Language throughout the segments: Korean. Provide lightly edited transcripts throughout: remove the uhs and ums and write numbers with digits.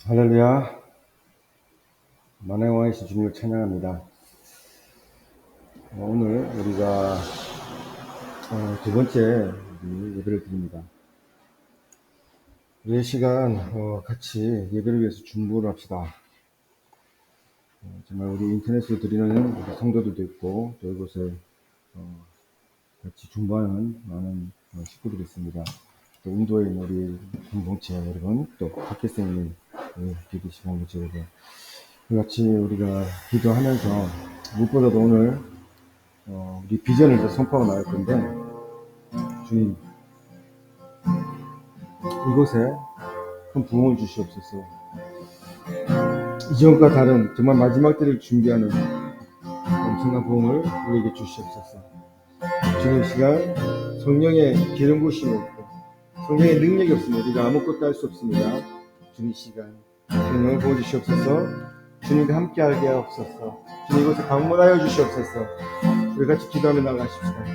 할렐루야. 만왕의 왕이신 주님을 찬양합니다. 오늘 우리가 두 번째 예배를 드립니다. 우리 시간 같이 예배를 위해서 중보를 합시다. 정말 우리 인터넷으로 드리는 우리 성도들도 있고 또 이곳에 같이 중보하는 많은 식구들이 있습니다. 또 인도에 있는 우리 공동체 여러분, 또 밖에서 있는 BDC 공동체 여러분, 같이 우리가 기도하면서 무엇보다도 오늘 우리 비전을 더 선포하고 나갈 건데, 주님 이곳에 큰 부흥을 주시옵소서. 이전과 다른 정말 마지막 때를 준비하는 엄청난 부흥을 우리에게 주시옵소서. 주님 시간 성령의 기름 부으심이 없고 성령의 능력이 없으면 우리가 아무것도 할 수 없습니다. 주님 시간 성령을 부어주시옵소서. 주님과 함께하게 하옵소서. 주님 이곳에 방문하여 주시옵소서. 우리 같이 기도하며 나가십시다.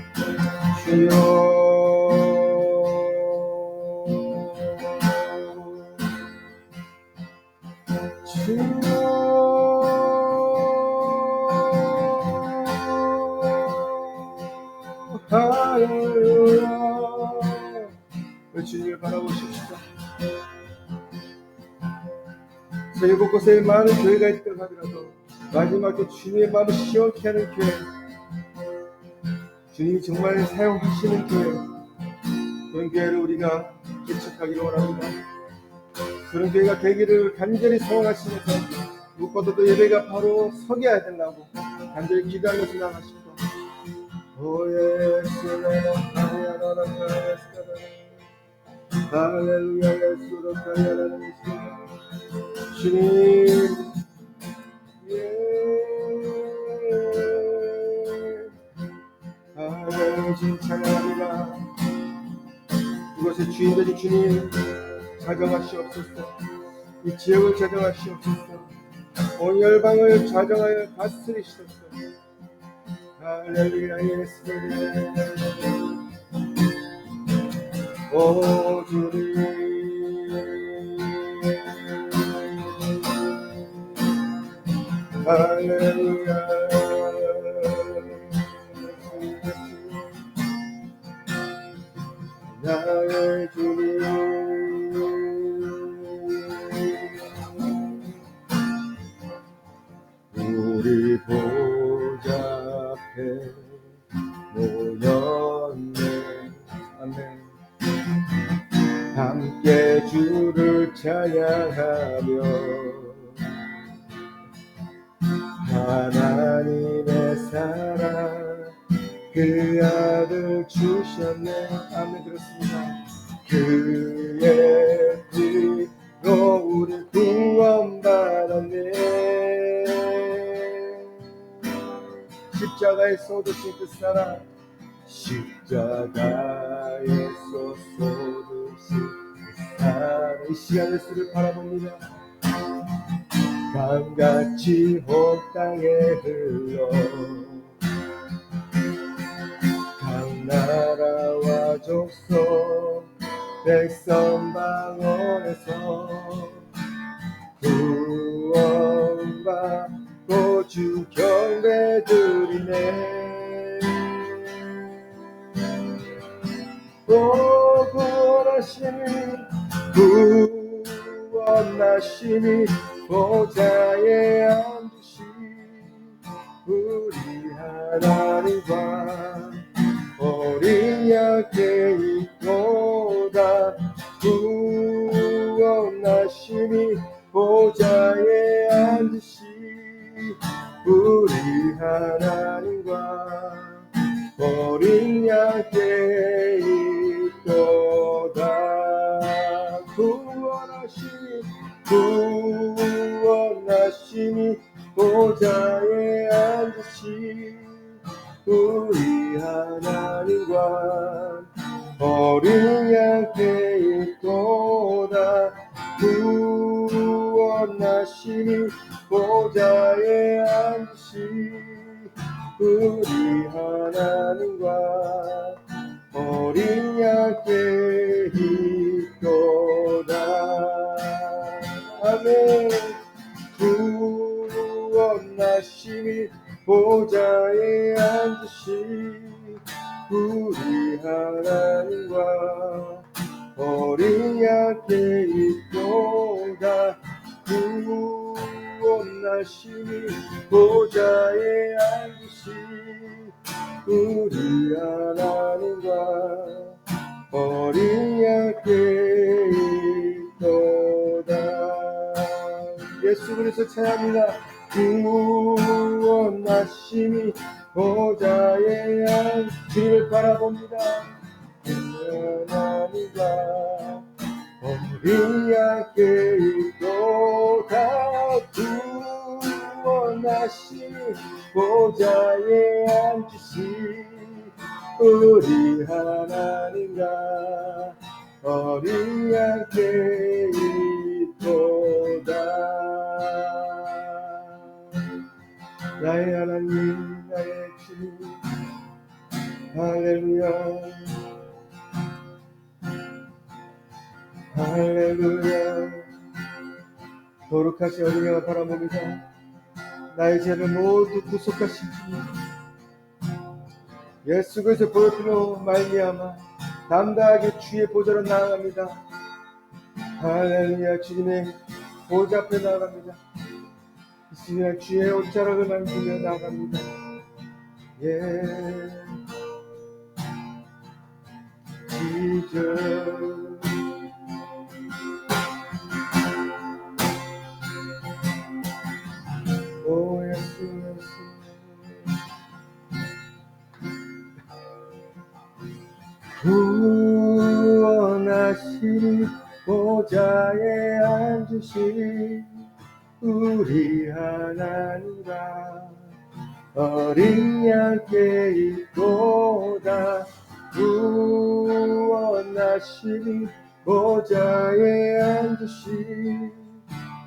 주여 할렐루야. 주님을 바라보십시다. 세계 곳곳에 많은 교회가 있다고 하더라도 마지막 때 주님의 마음을 시원케 하는 교회, 주님이 정말 사용하시는 교회, 그런 교회를 우리가 개척하기를 원합니다. 그런 교회가 되기를 간절히 소원하시면서 무엇보다도 예배가 바로 서게 해야 된다고 간절히 기도하면서 나가십니다. 할렐루야. 예수로 가야라는 주님, 주님 찬양합니다. 이곳에 주인 되신 주님 자정하시옵소서. 이 지역을 자정하시옵소서. 온 열방을 자정하여 다스리시옵소서. 할렐루야. 예수님, 오 주님, 할렐루야. 나의 주님, 우리 보좌 앞에 모였네. 아멘. 함께 주를 찬양하며 하나님의 사랑 그 아들 주셨네. 아멘. 그렇습니다. 그의 피로 우리 구원받았네. 십자가에서 쏟으신 그 사랑, 십자가에서 쏟으신 그 사랑, 이 시간 예수를 바라봅니다. 강같이 온 땅에 흘러 각 나라와 족속 백성 방언에서 구원받고 주 경배 드리네. 구원하심이 보좌에 앉으신 우리 하나님과 어린 양께 있도다. 구원하심이 보좌에 앉으신 우리 하나님과 어린 양께 있도다. 구원하심이 보좌에 앉으신 우리 하나님과 어린 양께 있도다. 구원하심이 보좌에 앉으신 우리 하나님과 어린 양께 있도다. 아멘. 보좌에 앉으신 우리 하나님과 어린 양께 있도다. 구원하시니 보좌에 앉으신 우리 하나님과 어린 양께 있도다. 예수 그리스도 찬양합니다. 구원하시니 보좌에 앉으신 주님을 바라봅니다. 하나님과 어린 양께 있도다. 구원하시니 보좌에 앉으신 우리 하나님과 어린 양께 있도다. 나의 하나님, 나의 주님, 할렐루야, 할렐루야. 거룩하신 어린 양을 바라봅니다. 나의 죄를 모두 구속하신 주님, 예수 그리스도 보혈로 말미암아 담대하게 주의 보좌로 나아갑니다. 할렐루야. 주님의 보좌 앞에 나아갑니다. 이 시간 주의 옷자락을 만지며 나아갑니다. 예, 지저 오 예수 예수. 구원하시니 보좌에 앉으신 우리 하나님과 어린 양께 있도다. 구원하시니 보좌에 앉으신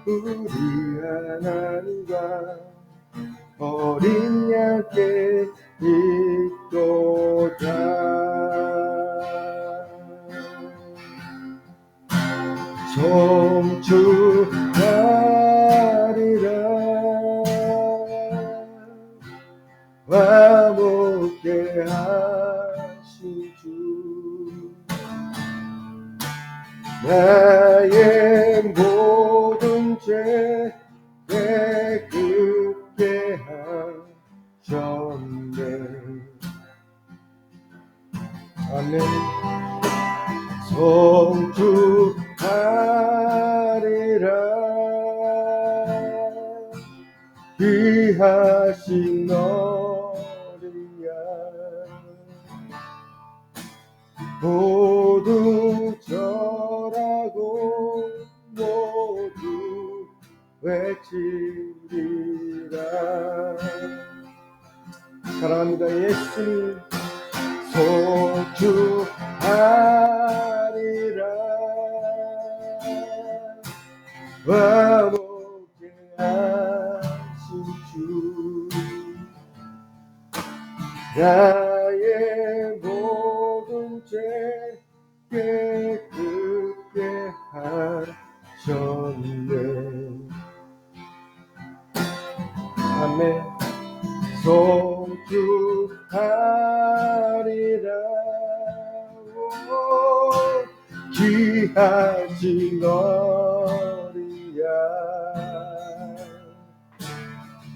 우리 하나님과 어린 양께 있도다. 송축하리라 화목케 하신 주. 나의 모든 죄 깨끗게 하셨네. 아멘. 송축하리라 귀하신 어린 양 모두 절하고 모두 외치리라. 사랑합니다. 예수님. 송축하리라 화목케 하신 주. 나의 모든 죄 깨끗게 하셨네. 아멘. 송축하리라 귀하신 어린 양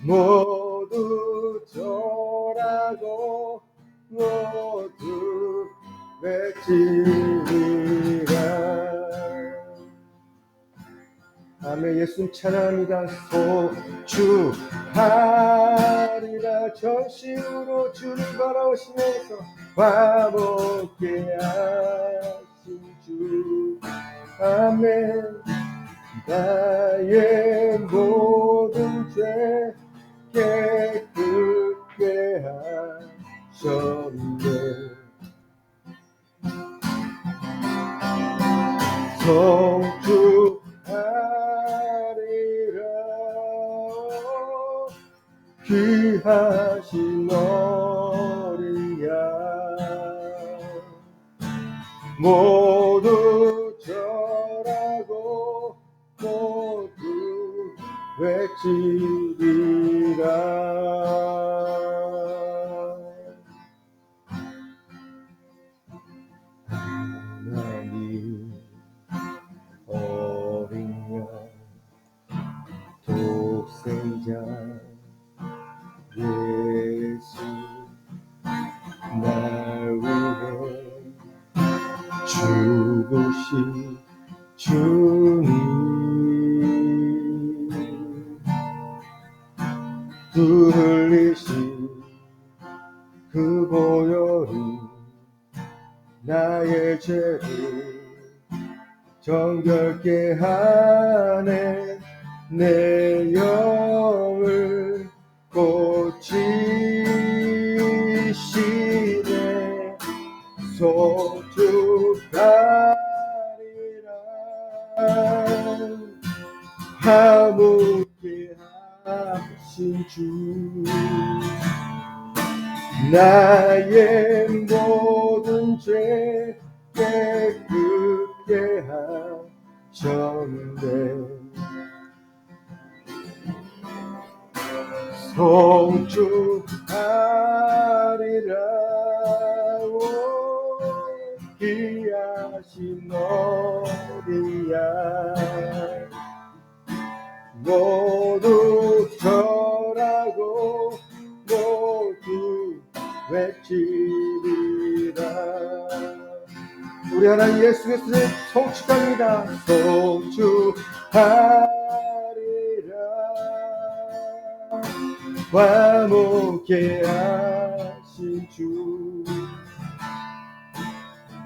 모두 절하고 모두 외치리라. 아멘. 예수님 찬양합니다. 송축하리라 전심으로 주를 바라오시면서 화목케 하신 주. 아멘. 나의 모든 죄 깨끗게 하셨네. 송축하리라 귀하신 어린 양 모두 절하고 모두 외치리라. 주님 흘리신 그 보혈이 나의 죄를 정결케 하네. 내 영을 고치시네. 송축하리라. 화목케 하신 주 나의 모든 죄 깨끗게 하셨네. 송축하리라. 오 귀하신 어린 양 모두 절하고 모두 외치리라. 우리 하나님 예수 그리스도를 송축합니다. 송축하리라. 화목케 하신 주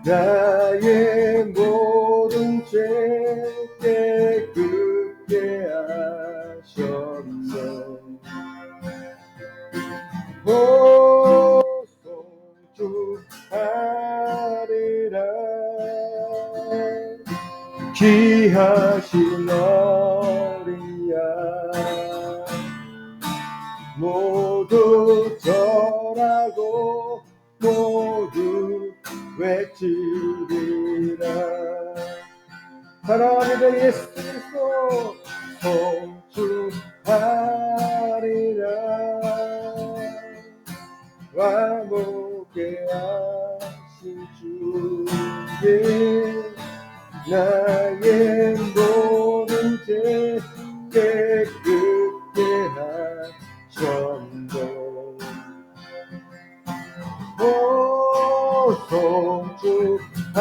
나의 모든 죄 깨끗게 하셨네. 오 송축하리라. 귀하신 어린 양 모두 절하고 모두 외치리라. 사랑하는 예수 그리스도 송축하리라. 화목케 하신 주께 나의 모든 죄 깨끗게 하셨네. 오 송축하리라.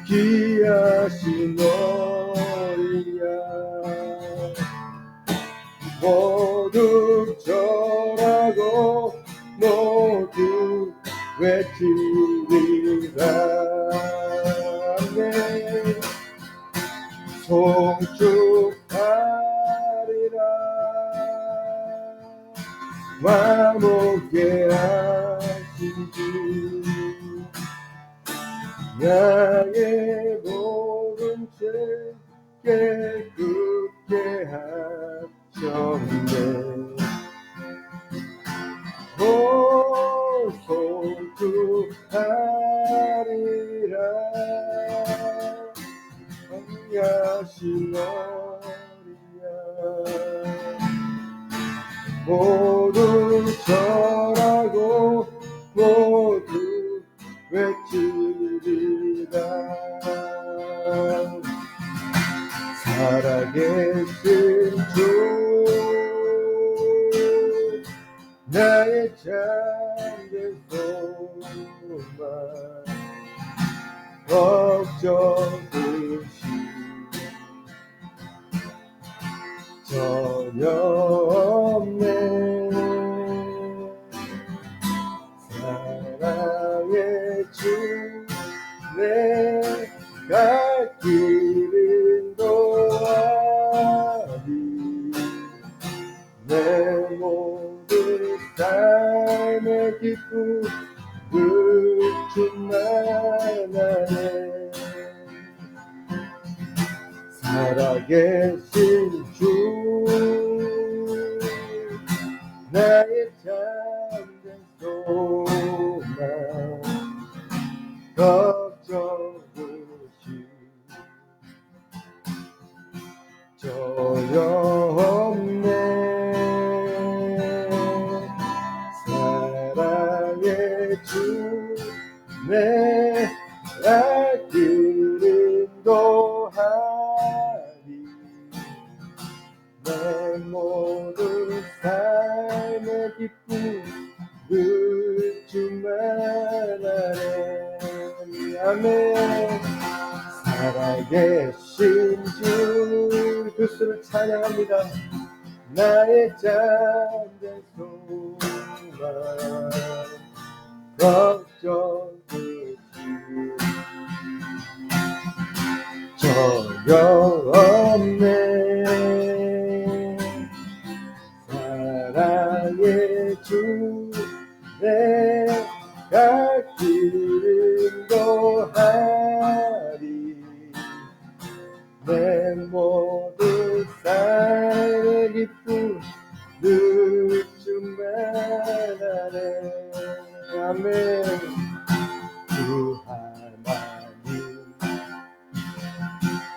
귀하신 어린 양 모두 절하고 모두 외치리라. 네. 송축하리라. 화목케 하신 주 나의 모든 죄 깨끗게 하셨네. 오 송축하리라. 귀하신 어린 양 모두 절하고 모두 외치리라. 살아계신 주 나의 참된 소망 걱정 없이 전혀 없네. 사랑의 주 내 갈 길을 도하리. 내 모든 삶의 기쁨을 충만하네. 살아계신 주 나의 참된 소망 걱정 없이 전혀 없네. 사랑의 주 내 갈 길을 인도하리. 내 모든 삶의 기쁨을 충만하네. 네. 아멘. 살아계신 주 그리스도를 찬양합니다. 나의 잠든 소망 걱정 없이 저녁없네. 사랑의 주 내가 길을 인도하리. 내 모든 삶의 기쁨 늙주만하네. 아멘. 주 하나님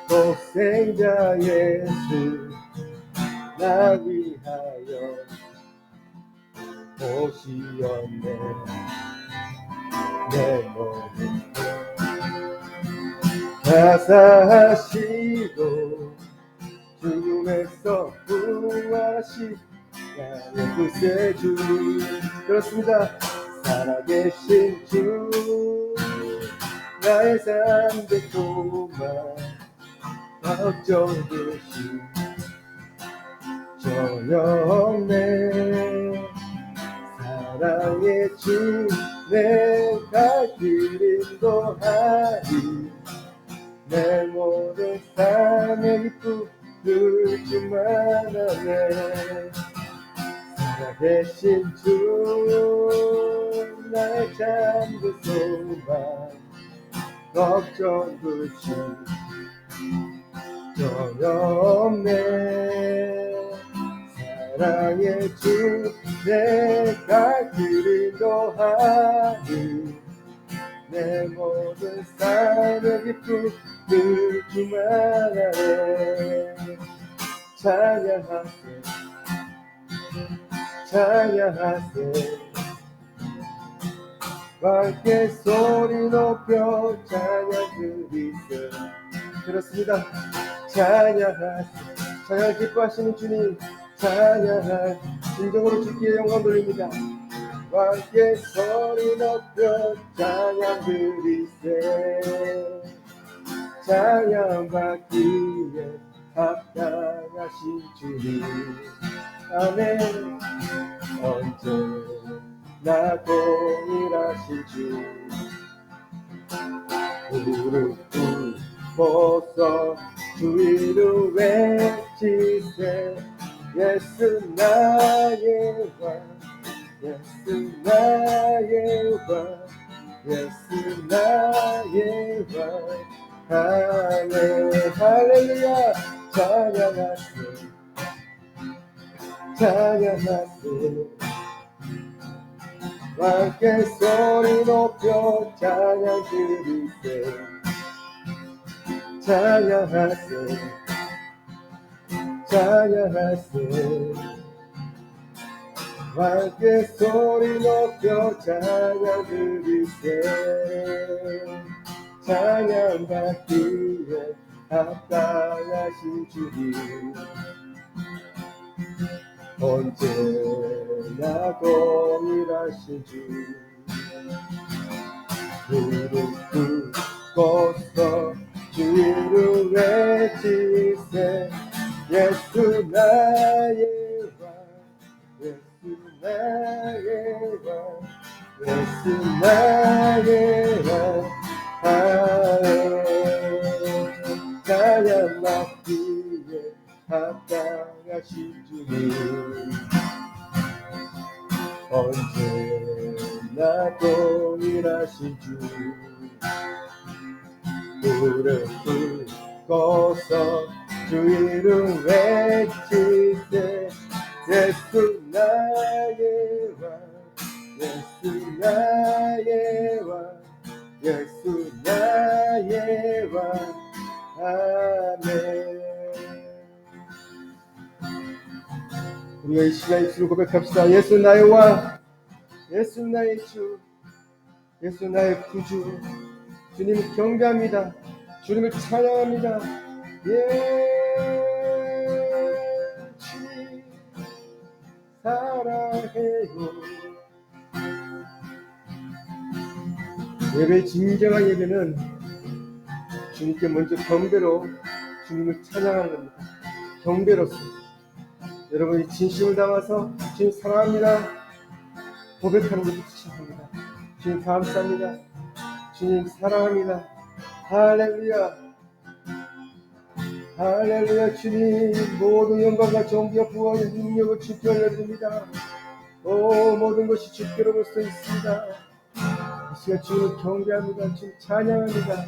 독생자 예수 나 위하여 오시었네. 내 몸을 나사하시고 죽음에서 부활하시 나의 구세주. 그렇습니다. 살아계신 주 나의 잠든 소망 걱정 없이 전영네. 사랑의 주 내가 길 인도하리. 내 모든 삶의 기쁨 늙주만하네. 살아계신 주 나의 잠든 소망 걱정 없이 전없네. 사랑의 주 내가 길 인도하리. 내 모든 삶의 기쁨 늙주만하네. 찬양하세 찬양하세 함께 소리 높여 찬양 드리세. 그렇습니다. 찬양하세. 찬양 기뻐하시는 주님 찬양하세. 진정으로 주께 영광 돌립니다. 함께 소리 높여 찬양 드리세. 찬양 받기에 합당하신 주님. 아멘. 언제나 동일하신 주 무릎 꿇고서 주 이름 외치세. 예수 나의 왕 예수 나의 왕 예수 나의 왕. 아멘. 할렐루야. 찬양하세 찬양하세. 함께 소리 높여 찬양 드리세. 찬양하세 찬양하세. 함께 소리 높여 찬양 드리세. 찬양 받기에 합당하신 주님. 언제나 동일하신 주 무릎 꿇고서 주 이름 외치세. 예수 나의 왕 예수 나의 왕 예수 나의 왕. 찬양 받기에 합당하신 주님. 언제나 동일하신 주 무릎 꿇고서 주 이름 외치세. 예수 나의 왕 예수 나의 왕 예수 나의 왕. 아멘. 우리가 이 시간 입술로 고백합시다. 예수 나의 왕 예수 나의 주 예수 나의 구주. 주님을 경배합니다. 주님을 찬양합니다. 주님 사랑해요. 예배, 진정한 예배는 주님께 먼저 경배로 주님을 찬양하는 겁니다. 경배로서 여러분이 진심을 담아서 주님 사랑합니다 고백하는 것부터 시작합니다. 주님 감사합니다. 주님 사랑합니다. 할렐루야, 할렐루야. 주님 모든 영광과 존귀와 부활의 능력을 주께 올려드립니다. 모든 것이 주께로부터 있습니다. 이 시간 주님을 경배합니다. 주님 찬양합니다.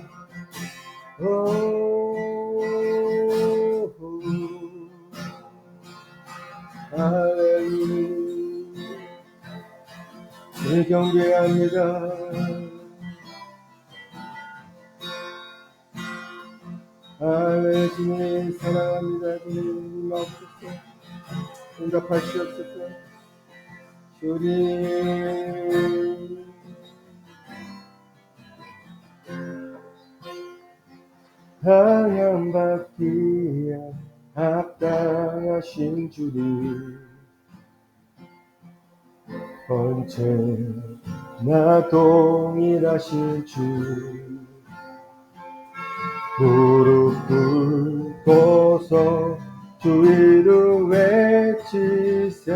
할렐루야. 주님 경배합니다. 할렐루야. 주님 사랑합니다. 주님 마옵소서. 응답하시옵소서. 주님 찬양받기에 합당하신 주님, 언제나 동일하신 주, 무릎 꿇고서 주 이름 외치세.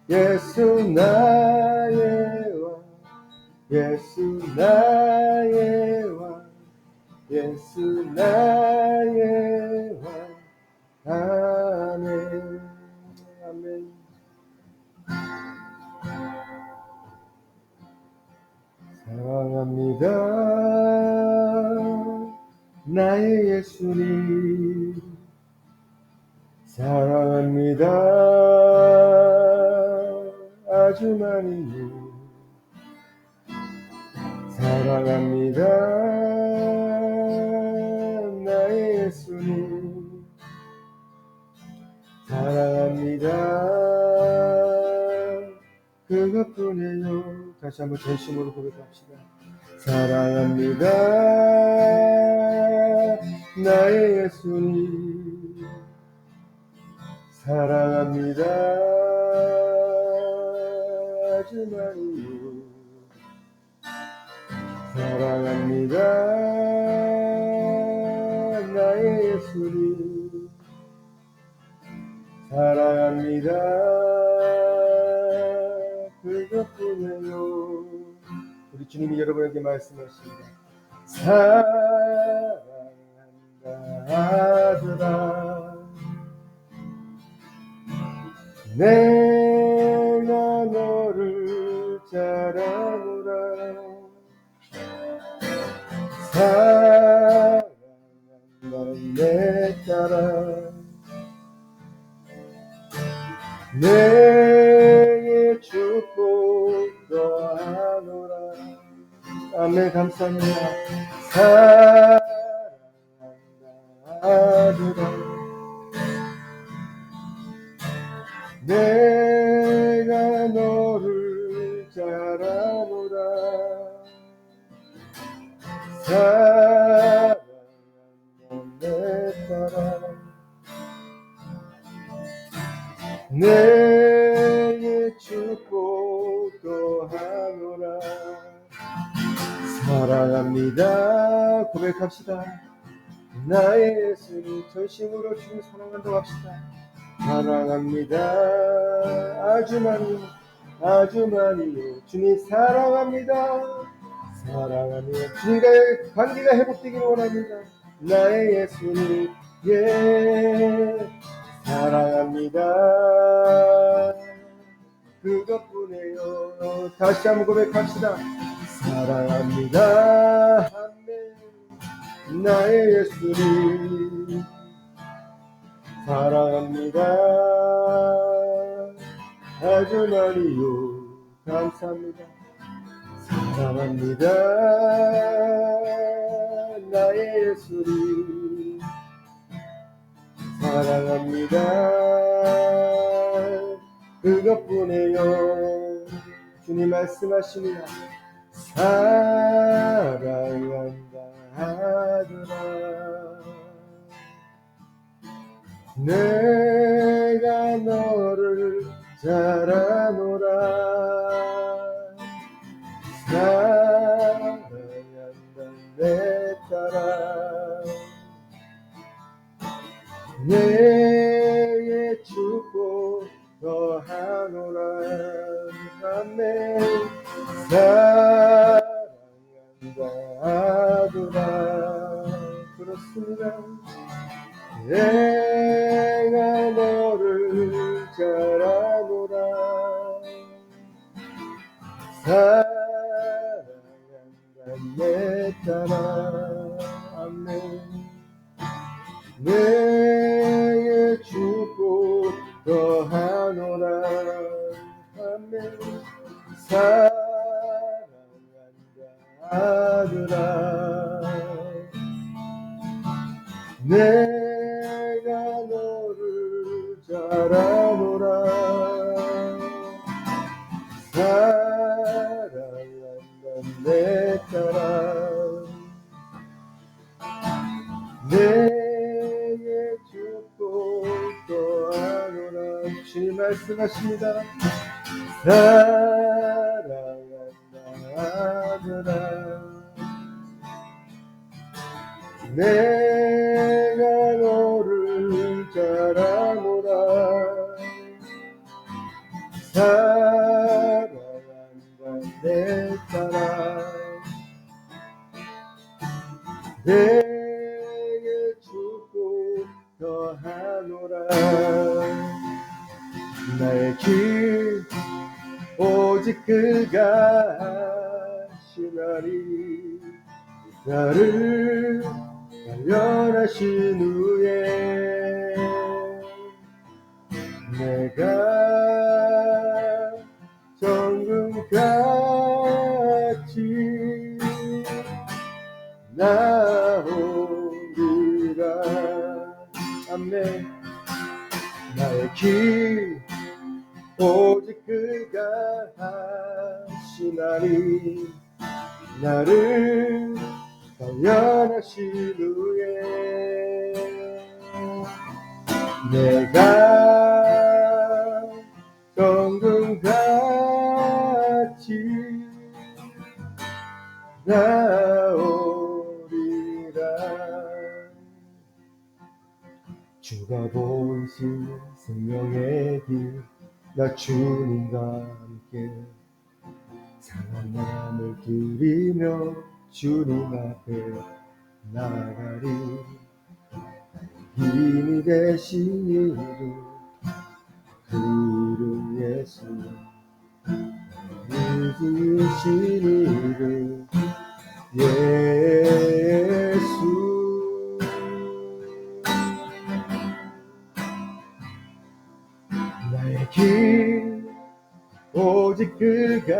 예수 나의 왕, 예수 나의 왕, 예수 나의 왕. 아멘, 아멘. 사랑합니다 나의 예수님, 사랑합니다 아주 많이. 사랑합니다 나의 예수님, 사랑합니다 그것뿐이에요. 다시 한번 전심으로 고백합시다. 사랑합니다 나의 예수님, 사랑합니다 아주 많이요. 사랑합니다 나의 예수님, 사랑합니다 그것뿐이에요. 우리 주님이 여러분에게 말씀하십니다. 사랑한다 아들아, 내가 너를 잘 아노라. 사랑한다 내 딸아, 내게 축복도 하노라. 아멘. 감사합니다. 사랑한다 아들아, 내가 너를 잘 아노라. 사랑한다 내 딸아, 내게 축복도 하노라. 사랑합니다 고백합시다. 나의 예수님, 전심으로 주님 사랑한다고 합시다. 사랑합니다 아주 많이, 아주 많이요. 주님 사랑합니다. 사랑합니다. 주님과의 관계가 회복되기를 원합니다. 나의 예수님, 예, 사랑합니다 그것뿐이에요. 다시 한번 고백합시다. 사랑합니다. 아멘. 나의 예수님, 사랑합니다 아주 많이요. 감사합니다. 사랑합니다 나의 예수님, 사랑합니다 그것뿐이에요. 주님 말씀하십니다. 사랑한다 아들아, 내가 너를 잘 아노라. 사랑한다 내 따라 내의 축복 더하노라. 아멘. 사랑한다 아들아. 그렇습니다. 내가 너를 잘 아노라. 사랑한다 내 따라. 아멘. 내의 축복 더하노라. 아멘. 사랑한다 아들아. 내가 너를 잘 아노라. 사랑한다 내 따라. 내의 축복도 하노라. 주님 말씀하십니다. 사랑한다 아들아. 내가 너를 잘 아노라. 사랑한다 내 따라. 내의 축복 더하노라. 나의 길 오직 그가 하시나니 나를 단련하신 후에 내가 정금같이 나오리라. 아멘. 나의 길 오직 그가 하시나니 나를 단련하신 후에 내가 정금같이 나오리라. 주가 보이신 생명의 길 나 주님과 함께 상한 마음을 드리며 주님 앞에 나가리. 힘이 되신 이름 그 이름 예수. 이기신 이름 예수. 나의 길 오직 그가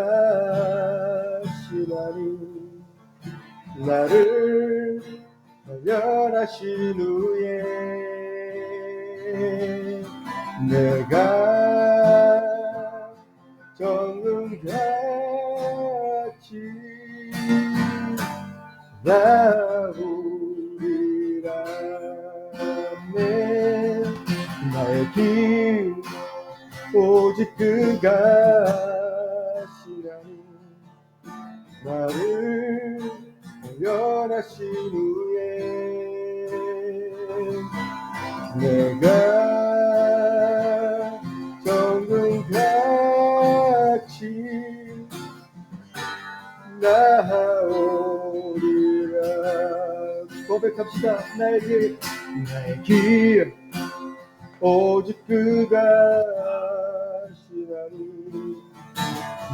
하시나니 나를 단련하신 후에 내가 정금같이 나오리라. 나의 길 오직 그가 하시나니 나를 단련하신 후에 내가 정금같이 나오리라. 고백합시다. 나의 길 오직 그가 하시나니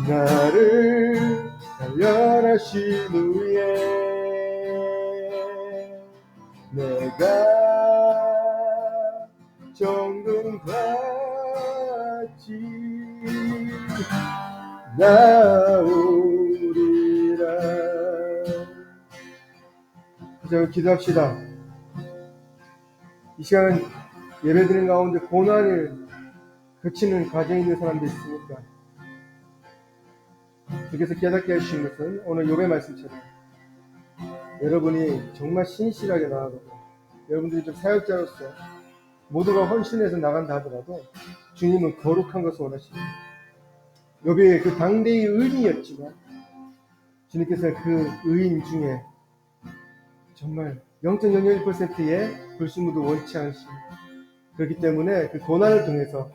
나를 단련하신 후에 내가 정금같이 나오리라. 자, 기도합시다. 이 시간은 예배드리는 가운데 고난을 거치는 과정에 있는 사람도 있으니까 주께서 깨닫게 하신 것은 오늘 욥의 말씀처럼 여러분이 정말 신실하게 나아가고 여러분들이 좀 사역자로서 모두가 헌신해서 나간다 하더라도 주님은 거룩한 것을 원하십니다. 욥이 그 당대의 의인이었지만 주님께서 그 의인 중에 정말 0.001%의 불순물도 원치 않으시. 그렇기 때문에 그 고난을 통해서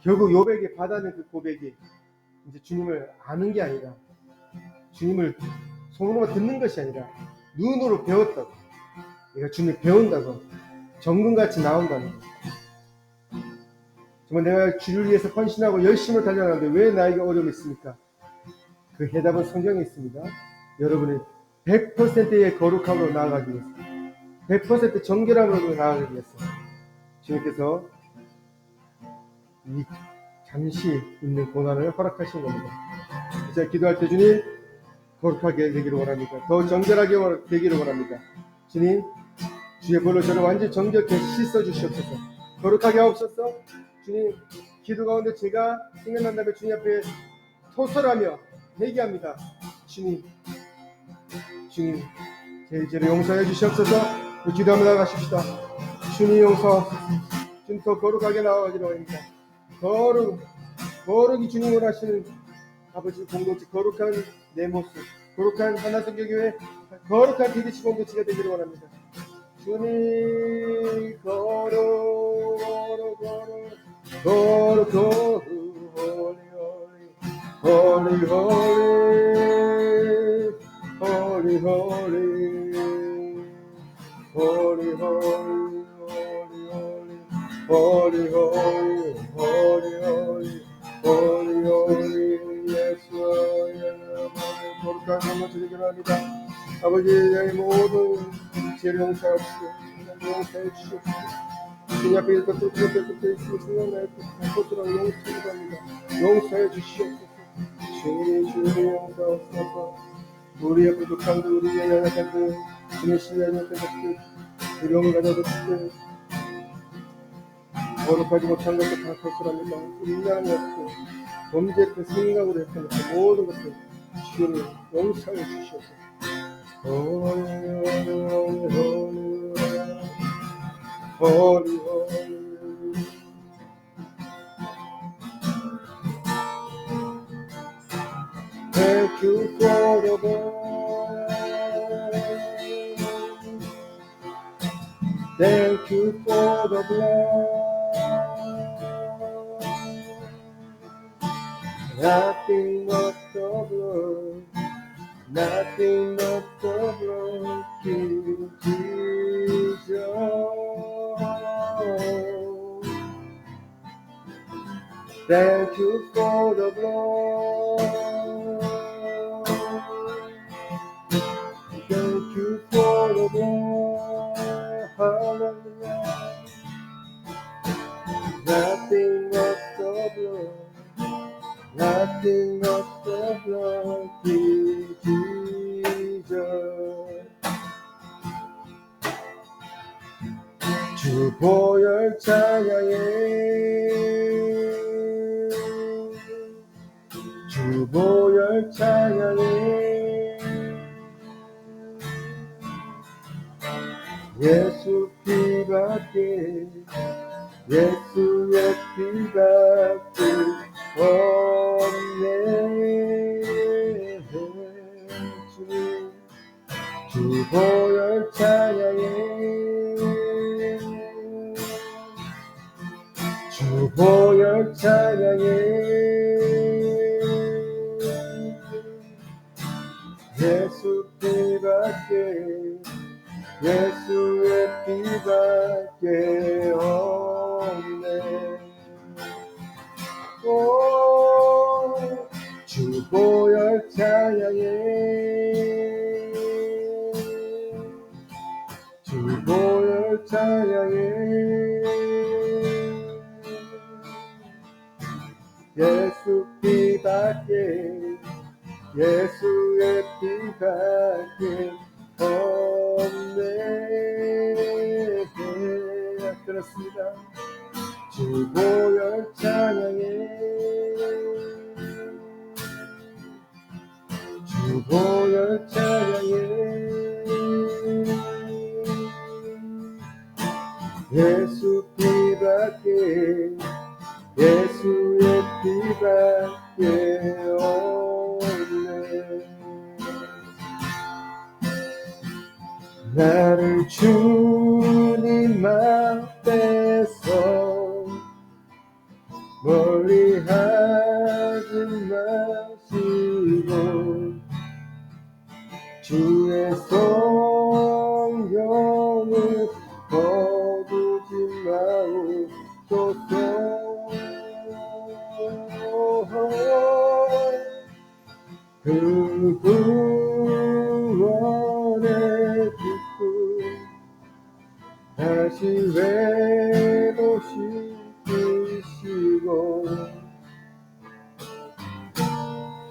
결국 요백이 받아낸 그 고백이 이제 주님을 아는 게 아니라 주님을 손으로만 듣는 것이 아니라 눈으로 배웠다고, 내가 주님을 배운다고 정금같이 나온다는 거예요. 정말 내가 주를 위해서 헌신하고 열심을 달려가는데 왜 나에게 어려움이 있습니까? 그 해답은 성경에 있습니다. 여러분이 100%의 거룩함으로 나아가기 위해서, 100% 정결함으로 나아가기 위해서 주님께서 이 잠시 있는 고난을 허락하신 겁니다. 제가 기도할 때 주님 거룩하게 되기를 원합니다. 더 정결하게 되기를 원합니다. 주님, 주의 볼로 저를 완전히 정결케 씻어 주시옵소서. 거룩하게 하옵소서. 주님, 기도 가운데 제가 생각난 다음에 주님 앞에 토설하며 회개합니다. 주님, 제 죄를 용서해 주시옵소서. 기도하며 나가십시다. 주님 용서하옵소서. 주님 더 거룩하게 나아가기를 원합니다. 거룩이 주님을 하시는 아버지 공동체, 거룩한 내 모습, 거룩한 하나성교교회, 거룩한 DDC 공동체가 되기를 원합니다. 주님 거룩 거룩한 공동체 되기를 합니다. 아버지, 내 모든 죄를 용서하시고 용서해 주시옵소서. 주님 앞에 있을 것들 그것들부터 있으면 중요한 나의 것들을 용서합니다. 용서해 주시옵소서. 주님 용서하옵소서. 우리의 부족함들, 우리의 연약함들, 주님 신뢰하는 것들, 두려움을 가져도 것들, 거룩하지 못한 것들 다 거슬합니다. 인간한 것들, 범죄했던 생각으로 했던 것들, 모든 것들 주님 용서해 주시옵소서. Holy, thank you for the blood. Thank you for the blood. Nothing but the blood. Nothing but the blood, King Jesus. Thank you for the blood. Thank you for the blood. Hallelujah. Nothing but the blood. Nothing but the blood, King Jesus. 주 보혈 찬양해, 주 보혈 찬양해. 예수 피밖에, 예수의 피밖에 없네. 주님, 주 보혈 찬양해, 주 보혈 찬양해. 예수 피밖에, 예수의 피밖에 없네. 오, 주 보혈 찬양해, 주 보혈 찬양해. 예수 피밖에, 예수의 피밖에 없네. 그렇습니다. 주 보혈 찬양해, 주 보혈 찬양해. 예수 피밖에, 예수의 피밖에 없네. 나를 주님 앞에서 멀리 하지 마시고 주의 성령을 거두지 마옵소서. 그 구원의 기쁨 다시 회복시키시고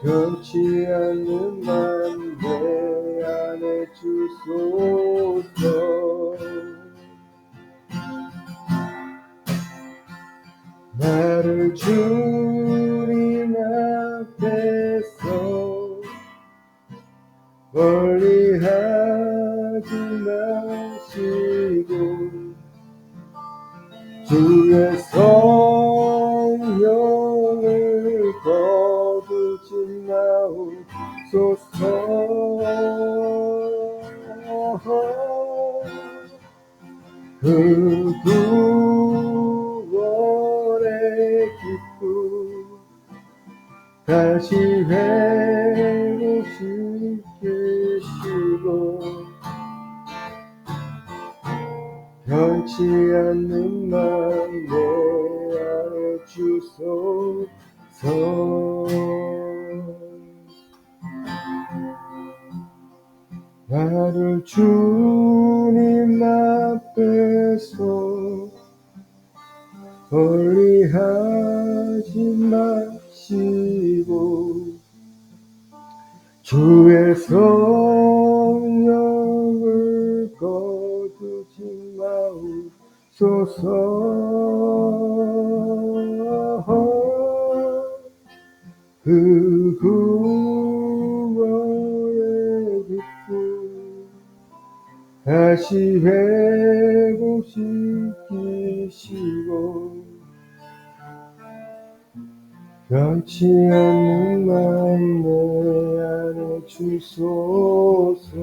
변치 않는 맘 내 안에 주소서. 나를 주님 앞에서 멀리 하지 마시고 주의 성령을 거두지 마옵소서. 그 구원의 기쁨 다시 회복시키시고 변치 않는 맘 내 안에 주소서. 나를 주님 앞에서 멀리 하지 마시고 주의 성령을 거두지 마옵소서. 그 구원의 기쁨 다시 회복시키시고 변치 않는 맘 내 안에 주소서.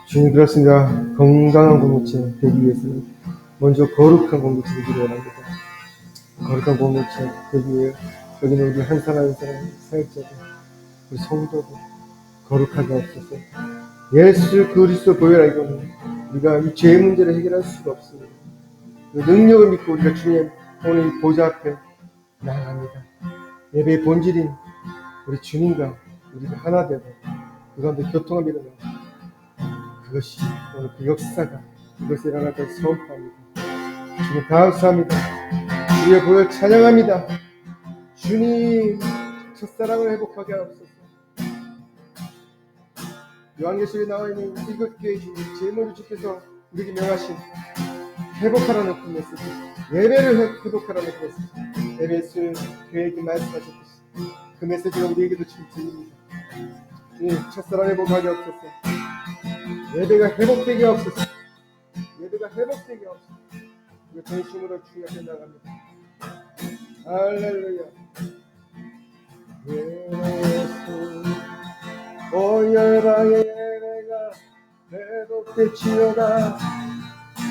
주님, 그렇습니다. 건강한 공동체 되기 위해서는 먼저 거룩한 공동체를 이루어야 합니다. 거룩한 공동체 되기 위해 여기는 우리 한 사람 한 사람 사역자들 우리 성도들 거룩하게 하옵소서. 예수 그리스도 보혈 알고는 우리가 이 죄 문제를 해결할 수가 없습니다. 그 능력을 믿고 우리가 주님 오늘 보좌 앞에 나아갑니다. 예배의 본질인 우리 주님과 우리가 하나 되고 그 가운데 교통을 일어나 그것이 오늘 그 역사가 이것이 일어날 것을 선포합니다. 주님 감사합니다. 주의 보혈 찬양합니다. 주님 첫사랑을 회복하게 하옵소서. 요한계시록에 나와있는 일곱 개의 주님 제물을 주께서 우리에게 명하신 회복하라는 그 메시지, 예배를 회복하라는 그 메시지, 에베소 교회에게 말씀하셨듯이 그 메시지가 우리에게도 지금 들립니다. 주님 첫사랑 회복하게 하옵소서. 예배가 회복되게 하옵소서. 예배가 회복되게 하옵소서. 우리가 전심으로 주님 앞에 나갑니다. 할렐루야. 예수 오 열방의 예배가 회복될지어다.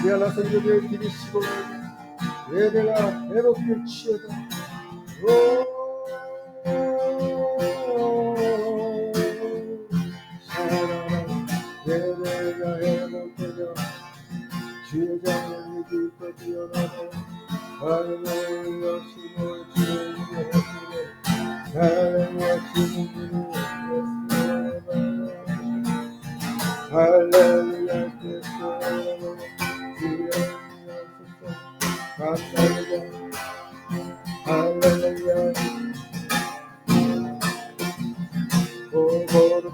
미안한 성도들 기리시고 예배가 회복될지어다. 사랑하는 예배가 회복되며 주의 장을 기뻐 뛰어나고 할렐루야 주님을 주님을 할렐루야 주님을 할렐루야 감사합니다. 할렐루야 거룩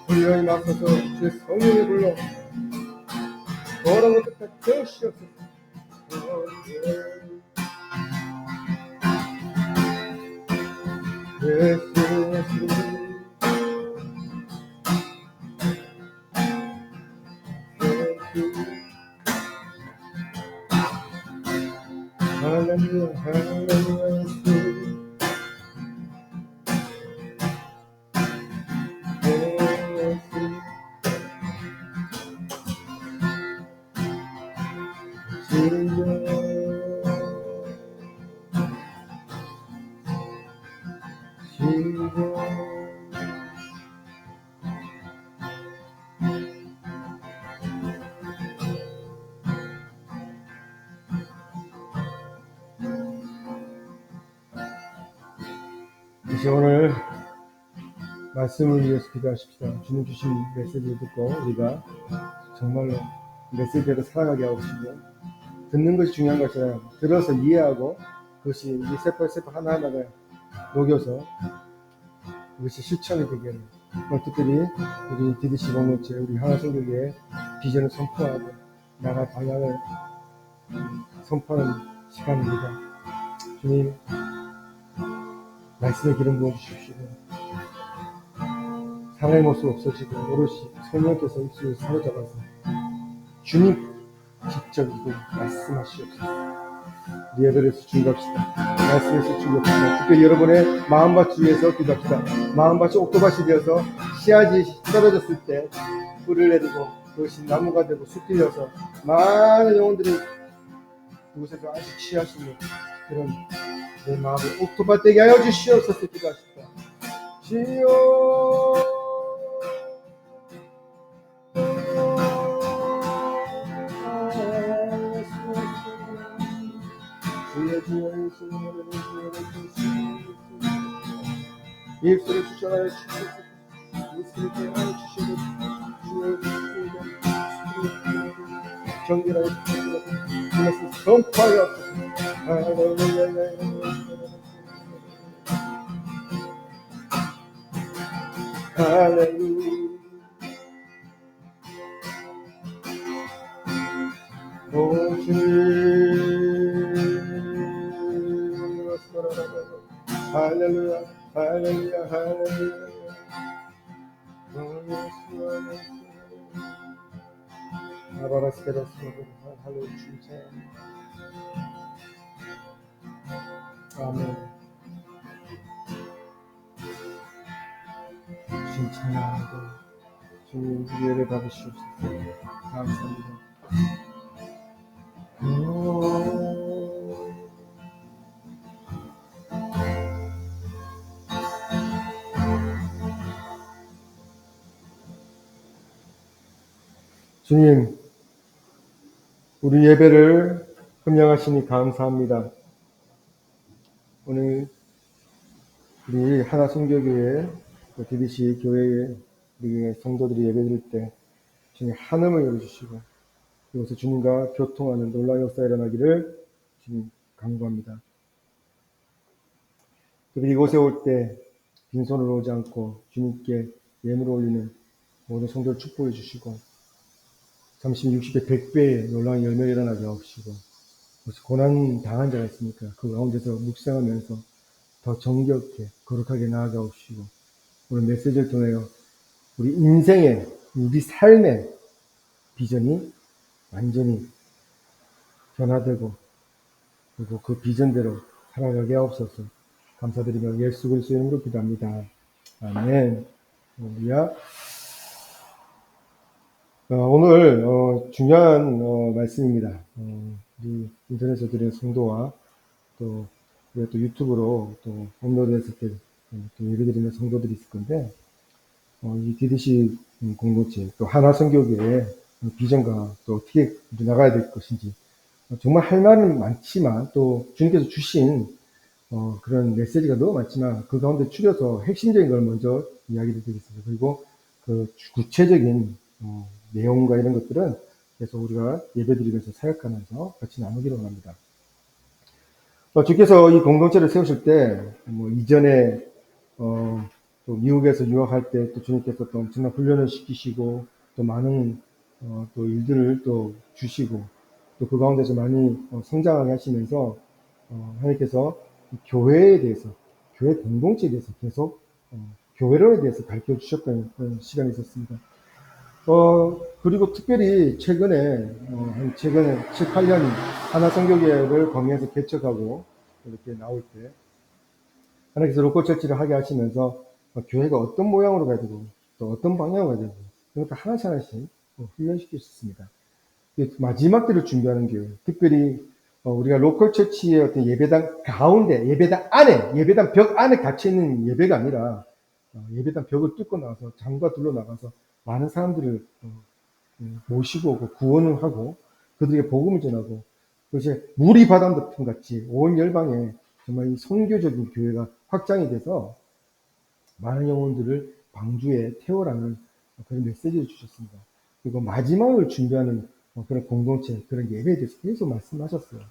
우리의 맞서서 주의 성령을 불러 거룩한 뜻에 태우시옵소서. 예수 할렐루야 할렐루야 예수 이제 오늘 말씀을 위해서 기도하십시다. 주님 주신 메시지를 듣고 우리가 정말로 메시지대로 살아가게 하시고, 듣는 것이 중요한 것이 아니라 들어서 이해하고 그것이 우리 세포 하나하나가 녹여서 그것이 실천이 되게 하는, 특별히 우리 DDC 공동체 우리 하나성교회의 비전을 선포하고 나라 방향을 선포하는 시간입니다. 주님 말씀의 기름 부어주십시오. 사람의 모습 없어지고 오롯이 성령께서 입술을 사로잡아서 주님 직접 이거 말씀하시옵소서. 우리 예배에서 준비합시다. 말씀에서 준비합시다. 특별히 여러분의 마음밭을 위해서 기도합시다. 마음밭이 옥토밭이 되어서 씨앗이 떨어졌을 때 뿌리를 내리고 그것이 나무가 되고 숲이 되어서 많은 영혼들이 그곳에서 아직 취할 수 있는 그런 내 마음을 옥토밭 되게 하여 주시옵소서. 기도합시다. 주여 입술을 주셔야 주시옵소서. 입술을 깨어나여 주시옵소서. 정결하여 주시옵소서. 그것을 선포하여 할렐루야. 오 주님 할렐루야 할렐루야 할렐루야. 아바라스케라스 할렐루야 주님. 아멘. 주님 찬양하고 주님 예배 받으시옵소서. 감사합니다. 주님, 우리 예배를 흠양하시니 감사합니다. 오늘 우리 하나성교교회 DDC 교회에 우리 성도들이 예배드릴 때 주님 한음을 열어주시고 이곳에 주님과 교통하는 놀라운 역사가 일어나기를 주님 간구합니다. 또 이곳에 올 때 빈손으로 오지 않고 주님께 예물을 올리는 모든 성도를 축복해 주시고 30, 60배, 100배의 놀라운 열매가 일어나게 하시고 고난 당한 자가 있으니까 그 가운데서 묵상하면서 더 정겹게 거룩하게 나아가 오시고 오늘 메시지를 통하여 우리 인생의 우리 삶의 비전이 완전히 변화되고 그리고 그 비전대로 살아가게 하옵소서. 감사드리며 예수 그리스도의 이름으로 기도합니다. 아멘. 할렐루야. 오늘 중요한 말씀입니다. 우리 인터넷에서 드린 성도와 또 우리가 또 유튜브로 또 업로드했을 때 또 예배드리는 성도들이 있을 건데 이 DDC 공동체 또 하나성교회의 비전과 또 어떻게 나가야 될 것인지 정말 할 말은 많지만 또 주님께서 주신 그런 메시지가 너무 많지만 그 가운데 추려서 핵심적인 걸 먼저 이야기를 드리겠습니다. 그리고 그 구체적인 내용과 이런 것들은 계속 우리가 예배드리면서 사역하면서 같이 나누기로 합니다. 주께서 이 공동체를 세우실 때 이전에 또 미국에서 유학할 때 또 주님께서 또 엄청난 훈련을 시키시고 또 많은 또 일들을 또 주시고 또 그 가운데서 많이 성장하게 하시면서 하나님께서 교회에 대해서 교회 공동체에 대해서 계속 교회론에 대해서 가르쳐 주셨던 그런 시간이 있었습니다. 그리고 특별히 최근에 7, 8년 하나선교회를 광야에서 개척하고 이렇게 나올 때 하나님께서 로컬처치를 하게 하시면서 교회가 어떤 모양으로 가야 되고 또 어떤 방향으로 가야 되고 그것도 하나씩 하나씩 훈련시키셨습니다. 마지막 때를 준비하는 교회, 특별히 우리가 로컬처치의 어떤 예배당 가운데, 예배당 안에, 예배당 벽 안에 갇혀있는 예배가 아니라 예배당 벽을 뚫고 나가서 장과 둘러 나가서 많은 사람들을 모시고 오고 구원을 하고 그들에게 복음을 전하고 그것이 물이 바다덮음 같이 온 열방에 정말 이 선교적인 교회가 확장이 돼서 많은 영혼들을 방주에 태우라는 그런 메시지를 주셨습니다. 그리고 마지막을 준비하는 그런 공동체, 그런 예배에 대해서 계속 말씀하셨어요.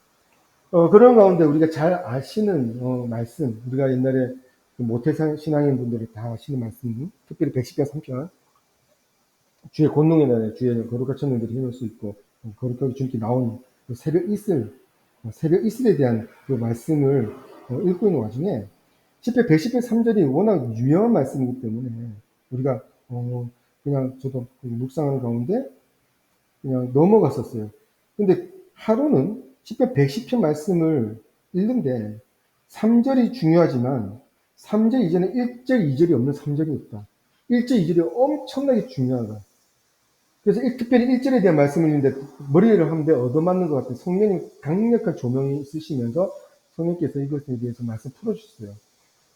그런 가운데 우리가 잘 아시는 말씀, 우리가 옛날에 모태상 신앙인 분들이 다 아시는 말씀, 특별히 110편 3편, 주의 권능의 날에 주의 거룩한 천년들이 힘을 수 있고 거룩하게 주님께 나온 그 새벽 이슬에 대한 그 말씀을 읽고 있는 와중에 10편 110편 3절이 워낙 유명한 말씀이기 때문에 우리가 그냥 저도 묵상하는 가운데 그냥 넘어갔었어요. 근데 하루는 10편 110편 말씀을 읽는데 3절이 중요하지만 3절 이전에 1절, 2절이 없는 3절이 없다. 1절, 2절이 엄청나게 중요하다. 그래서 특별히 1절에 대한 말씀을 읽는데 머리를 한데 얻어맞는 것 같은 성령님 강력한 조명이 있으시면서 성령께서 이것에 대해서 말씀 풀어주셨어요.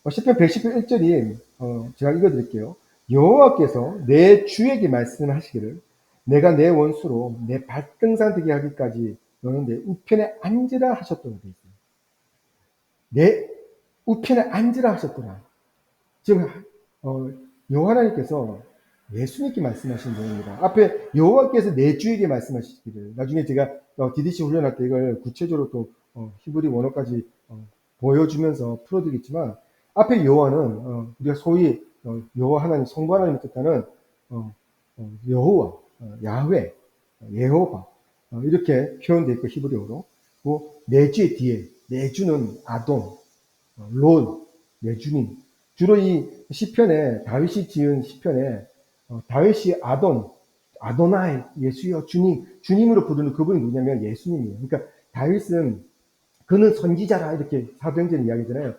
10편 110편 1절이 제가 읽어드릴게요. 여호와께서 내 주에게 말씀하시기를 내가 내 원수로 내 발등상 되게 하기까지 너는 내 우편에 앉으라 하셨더라. 내 우편에 앉으라 하셨더라. 지금 여호와 하나님께서 예수님께 말씀하신 내용입니다. 앞에 여호와께서 내 주에게 말씀하시기를 나중에 제가 DDC 훈련할 때 이걸 구체적으로 또 히브리 원어까지 보여주면서 풀어드리겠지만 앞에 여호와는 우리가 소위 여호와 하나님 성부 하나님을 뜻하는 여호와, 야훼, 예호바 이렇게 표현되어 있고 히브리어로 내 주의 뒤에 내 주는 아돈, 론, 내 주님 주로 이 시편에 다윗이 지은 시편에 다윗이 아도나이 예수여 주님으로 부르는 그분이 누구냐면 예수님이에요. 그러니까 다윗은 그는 선지자라 이렇게 사도행전 이야기잖아요.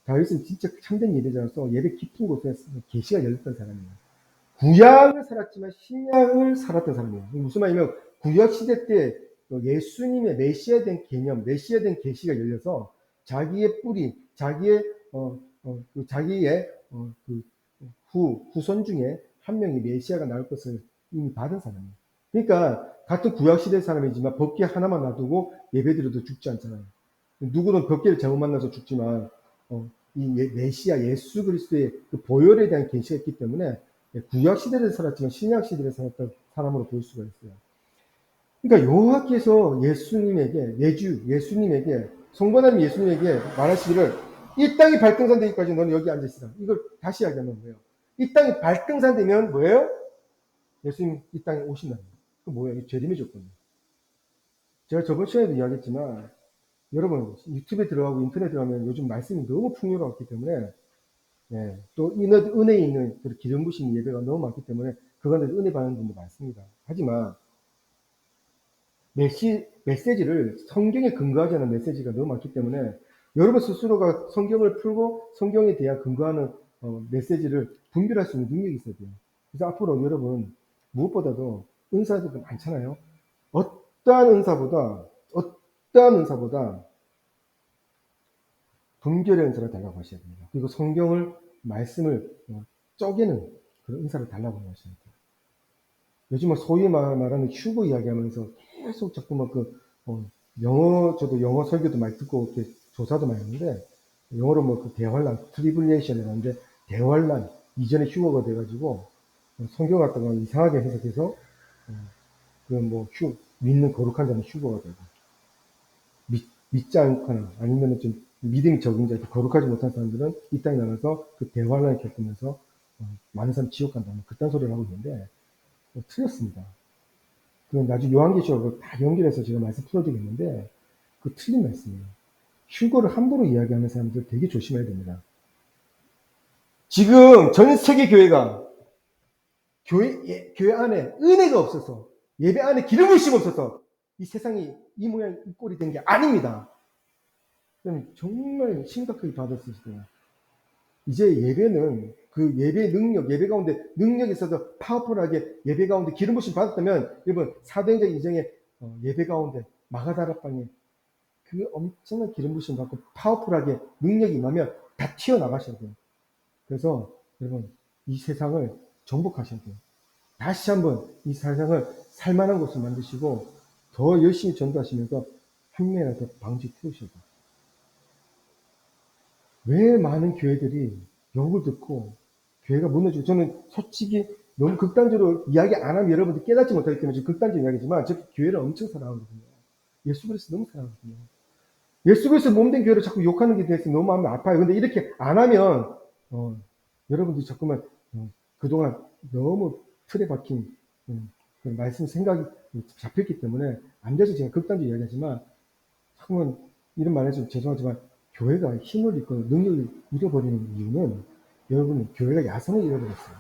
다윗은 진짜 참된 예배자로서 예배 깊은 곳에 계시가 열렸던 사람이에요. 구약을 살았지만 신약을 살았던 사람이에요. 무슨 말이냐면 구약 시대 때 예수님의 메시아된 개념, 메시아된 계시가 열려서 자기의 뿌리, 자기의 후손 중에 한 명이 메시아가 나올 것을 이미 받은 사람이에요. 그러니까 같은 구약 시대 사람이지만 법계 하나만 놔두고 예배드려도 죽지 않잖아요. 누구는 법계를 잘못 만나서 죽지만 이 메시아 예수 그리스도의 그 보혈에 대한 계시가 있기 때문에 구약 시대를 살았지만 신약 시대를 살았던 사람으로 볼 수가 있어요. 그러니까 여호와께서 예수님에게 성부하나님 예수님에게 말하시기를 이 땅이 발등산 되기까지 너는 여기 앉아 있으라. 이걸 다시 이야기하면 뭐예요? 이 땅이 발등산 되면 뭐예요? 예수님 이 땅에 오신다는 거예요. 그 뭐예요? 재림의 조건이에요. 제가 저번 시간에도 이야기했지만 여러분 유튜브에 들어가고 인터넷에 들어가면 요즘 말씀이 너무 풍요롭기 때문에 또 은혜에 있는 기름 부심 예배가 너무 많기 때문에 그건데 은혜 받는 분도 많습니다. 하지만 메시지를 성경에 근거하지 않은 메시지가 너무 많기 때문에 여러분 스스로가 성경을 풀고 성경에 대한 근거하는 메시지를 분별할 수 있는 능력이 있어야 돼요. 그래서 앞으로 여러분 무엇보다도 은사들도 많잖아요. 어떠한 은사보다 분별의 은사를 달라고 하셔야 됩니다. 그리고 말씀을 쪼개는 그런 은사를 달라고 하셔야 돼요. 요즘은 소위 말하는 휴거 이야기하면서 계속 자꾸만 저도 영어 설교도 많이 듣고 이렇게 조사도 많이 했는데 영어로 그 대환란, 트리블레이션이라는데 대환란 이전에 휴거가 돼가지고 성경 갖다가 이상하게 해석해서 믿는 거룩한 자는 휴거가 되고 믿지 않거나 아니면 좀 믿음이 적은 자, 거룩하지 못한 사람들은 이 땅에 나가서 그 대환란을 겪으면서 많은 사람 지옥 간다는 그딴 소리를 하고 있는데 틀렸습니다. 그건 나중에 요한계시록을 다 연결해서 제가 말씀 풀어드리겠는데 그 틀린 말씀이에요. 휴거를 함부로 이야기하는 사람들 되게 조심해야 됩니다. 지금 전 세계 교회가 교회 안에 은혜가 없어서, 예배 안에 기름 부으심이 없어서 이 세상이 이 모양 이 꼴이 된 게 아닙니다. 정말 심각하게 받았을 때요. 이제 예배는 그 예배 능력, 예배 가운데 능력이 있어서 파워풀하게 예배 가운데 기름 부으심 받았다면, 여러분 사도행전 인생의 예배 가운데 마가다락방에 그 엄청난 기름 부으심 받고 파워풀하게 능력이 임하면 다 튀어나가셔야 돼요. 그래서 여러분 이 세상을 정복하셔야 돼요. 다시 한번 이 세상을 살만한 곳을 만드시고 더 열심히 전도하시면서 흉내라도 방지 태우셔야 돼요. 왜 많은 교회들이 욕을 듣고 교회가 무너지고, 저는 솔직히 너무 극단적으로 이야기 안 하면 여러분들 깨닫지 못하기 때문에 지금 극단적인 이야기지만 저 교회를 엄청 사랑하거든요. 예수 그리스도 너무 사랑하거든요. 예수 그리스도 몸된 교회를 자꾸 욕하는 게 대해서 너무 마음이 아파요. 근데 이렇게 안 하면 여러분들이 자꾸만 그동안 너무 틀에 박힌 그 말씀 생각이 잡혔기 때문에 안 돼서 제가 극단적으로 이야기하지만, 자꾸만 이런 말해서 죄송하지만 교회가 힘을 잃고 능력을 잃어버리는 이유는, 여러분 교회가 야성을 잃어버렸어요.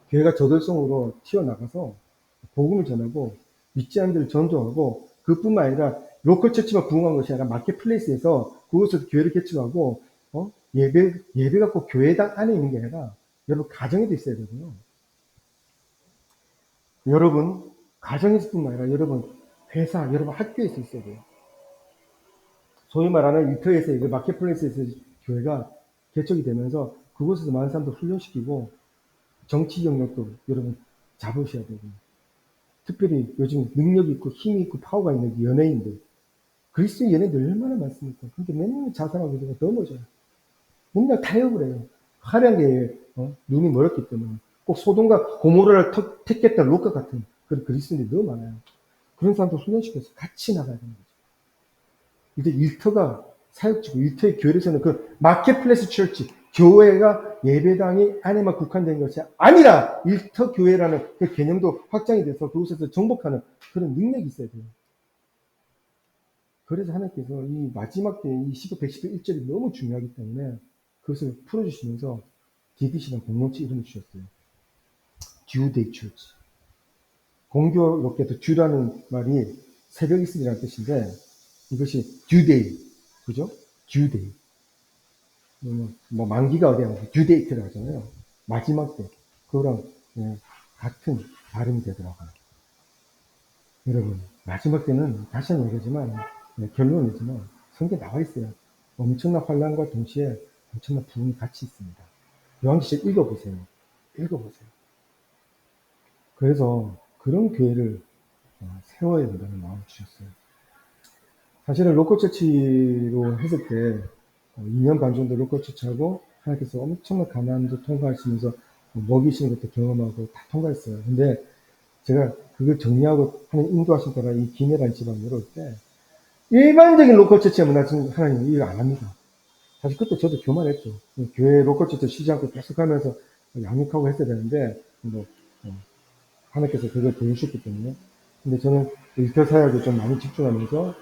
교회가 저돌성으로 튀어나가서 복음을 전하고 믿지 않는 데를 전도하고, 그뿐만 아니라 로컬 처치만 부흥한 것이 아니라 마켓플레이스에서 그곳에서 교회를 개척하고 예배가 꼭 교회당 안에 있는 게 아니라 여러분 가정에도 있어야 되고요. 여러분 가정에서뿐만 아니라 여러분 회사, 여러분 학교에서 있어야 돼요. 소위 말하는 일터에서 마켓플레이스에서 교회가 개척이 되면서 그곳에서 많은 사람들 훈련시키고 정치 영역도 여러분 잡으셔야 되고, 특별히 요즘 능력이 있고 힘이 있고 파워가 있는 연예인들, 그리스도의 연예인들 얼마나 많습니까? 근데 맨날 자살하고 그러고 넘어져요. 맨날 타협을 해요. 화려한 게 눈이 멀었기 때문에. 꼭 소돔과 고모라를 택했던 롯과 같은 그런 그리스도인들이 너무 많아요. 그런 사람들 훈련시켜서 같이 나가야 되는 거죠. 이제 일터가 사역지고, 일터의 교회에서는 그 마켓플레이스 처치, 교회가 예배당이 안에만 국한된 것이 아니라 일터 교회라는 그 개념도 확장이 돼서 그곳에서 정복하는 그런 능력이 있어야 돼요. 그래서 하나님께서 이 마지막 때 이 10편 110편 1절이 너무 중요하기 때문에 그것을 풀어주시면서 DDC라는 공동체 이름을 주셨어요. 듀데이 처치. 공교롭게도 듀라는 말이 새벽 이슬이라는 뜻인데, 이것이 듀데이, 그죠? 듀데이. 뭐 만기가 어디야? 듀데이트를 하잖아요. 마지막 때. 그거랑 같은 발음이 되더라고요. 여러분, 마지막 때는 다시 한번 얘기하지만, 결론이지만 성경에 나와 있어요. 엄청난 환란과 동시에 엄청난 부흥이 같이 있습니다. 요한계시록 읽어보세요. 읽어보세요. 그래서 그런 교회를 세워야 된다는 마음을 주셨어요. 사실은 로컬처치로 했을 때 2년 반 정도 로컬처치하고 하나님께서 엄청난 가난도 통과하시면서 먹이시는 것도 경험하고 다 통과했어요. 근데 제가 그걸 정리하고 하나님 인도하신 따라 이 기내라는 지방에 내려올 때 일반적인 로컬처치의 문화는 하나님 이해를 안 합니다. 사실 그때 저도 교만했죠. 교회 로컬처치 쉬지 않고 계속 하면서 양육하고 했어야 되는데 하나님께서 그걸 보여주셨기 때문에. 근데 저는 일터 사역에 좀 많이 집중하면서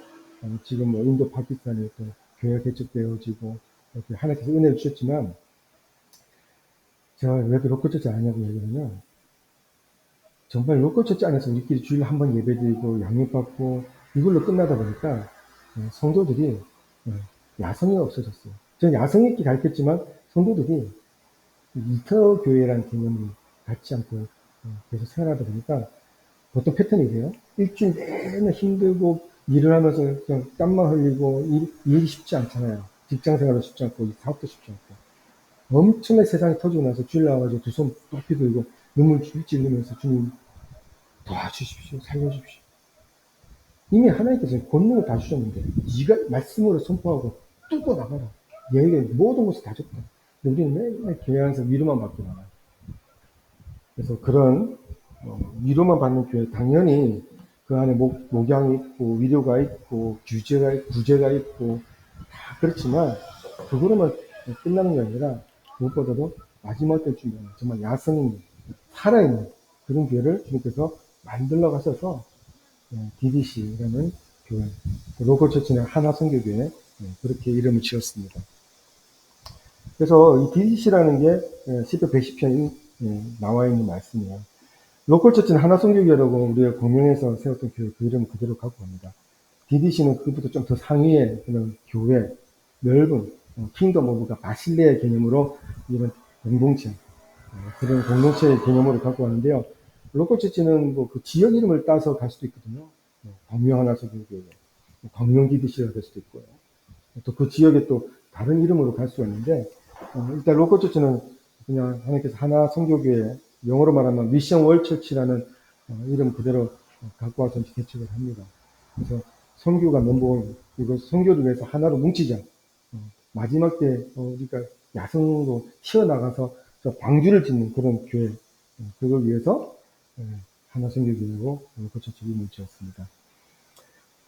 지금 뭐 인도 파키스탄에 또 교회가 개척되어지고 이렇게 하나님께서 은혜를 주셨지만, 제가 왜 로컬처치 안 하냐고 얘기하면, 정말 로컬처치 안에서 우리끼리 주일에 한 번 예배드리고 양육받고 이걸로 끝나다 보니까 성도들이 야성이 없어졌어요. 저는 야성 있게 가르쳤지만 성도들이 일터 교회라는 개념을 갖지 않고 계속 생활하다 보니까 보통 패턴이 이래요. 일주일 내내 힘들고 일을 하면서 그냥 땀만 흘리고 일이 쉽지 않잖아요. 직장 생활도 쉽지 않고 사업도 쉽지 않고 엄청나게 세상이 터지고 나서 주일 나와가지고 두 손 높이 들고 눈물 줄줄 흘리면서 주님 도와주십시오, 살려주십시오. 이미 하나님께서 권능을 다 주셨는데 네가 말씀으로 선포하고 뚫고 나가라. 얘에게 모든 것을 다 줬다. 근데 우리는 맨날 교회 안에서 위로만 받고 나가요. 그래서 그런 위로만 받는 교회, 당연히 그 안에 목양이 있고 위로가 있고 구제가 있고 다 그렇지만 그거로만 끝나는 게 아니라 무엇보다도 마지막 때 준비하는 정말 야성 있는 살아있는 그런 교회를 주님께서 만들러 가셔서 DDC라는 교회, 로컬처치는 하나선교교회 그렇게 이름을 지었습니다. 그래서 이 DDC라는 게 10편 110편 나와 있는 말씀이에요. 로컬 처치는 하나성교회라고 우리가 공명에서 세웠던 교회 그 이름 그대로 갖고 갑니다. DDC는 그것보다 좀 더 상위의 그런 교회, 넓은 킹덤 오브가 바실레의 개념으로 이런 공동체, 그런 공동체의 개념으로 갖고 가는데요. 로컬 처치는 뭐 그 지역 이름을 따서 갈 수도 있거든요. 광명 하나성교회, 광명 DDC가 될 수도 있고요. 또 그 지역에 또 다른 이름으로 갈 수가 있는데, 일단 로컬 처치는 그냥 하나님께서 하나 성교교회, 영어로 말하면 미션 월 처치라는 이름 그대로 갖고 와서 개척을 합니다. 그래서 선교가 넘버원, 그리고 선교를 위해서 하나로 뭉치자. 마지막 때 우리가 야성으로 튀어나가서 방주를 짓는 그런 교회, 그걸 위해서 하나 선교교회고 로컬 처치 이름을 지었습니다.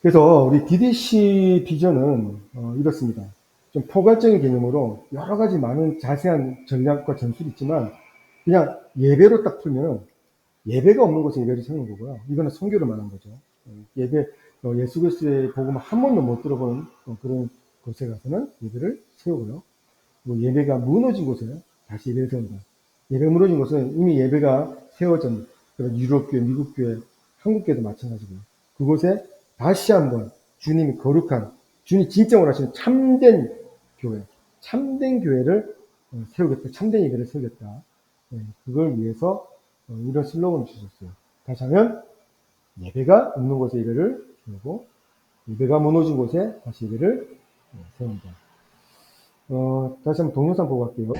그래서 우리 DDC 비전은 이렇습니다. 좀 포괄적인 개념으로 여러 가지 많은 자세한 전략과 전술이 있지만 그냥 예배로 딱 풀면 예배가 없는 곳에 예배를 세우는 거고요. 이거는 선교를 말한 거죠. 예배, 예수 그리스도의 복음을 한 번도 못 들어본 그런 곳에 가서는 예배를 세우고요. 뭐 예배가 무너진 곳에 다시 예배를 세운다. 예배 무너진 곳은 이미 예배가 세워진 그런 유럽교회, 미국교회, 한국교회도 마찬가지고요. 그곳에 다시 한번 주님이 거룩한, 주님이 진짜 원하시는 참된 교회, 참된 교회를 세우겠다. 참된 예배를 세우겠다. 그걸 위해서 이런 슬로건을 주셨어요. 다시 하면 예배가 없는 곳에 예배를 세우고 예배가 무너진 곳에 다시 예배를 세운다. 다시 한번 동영상 보고 갈게요.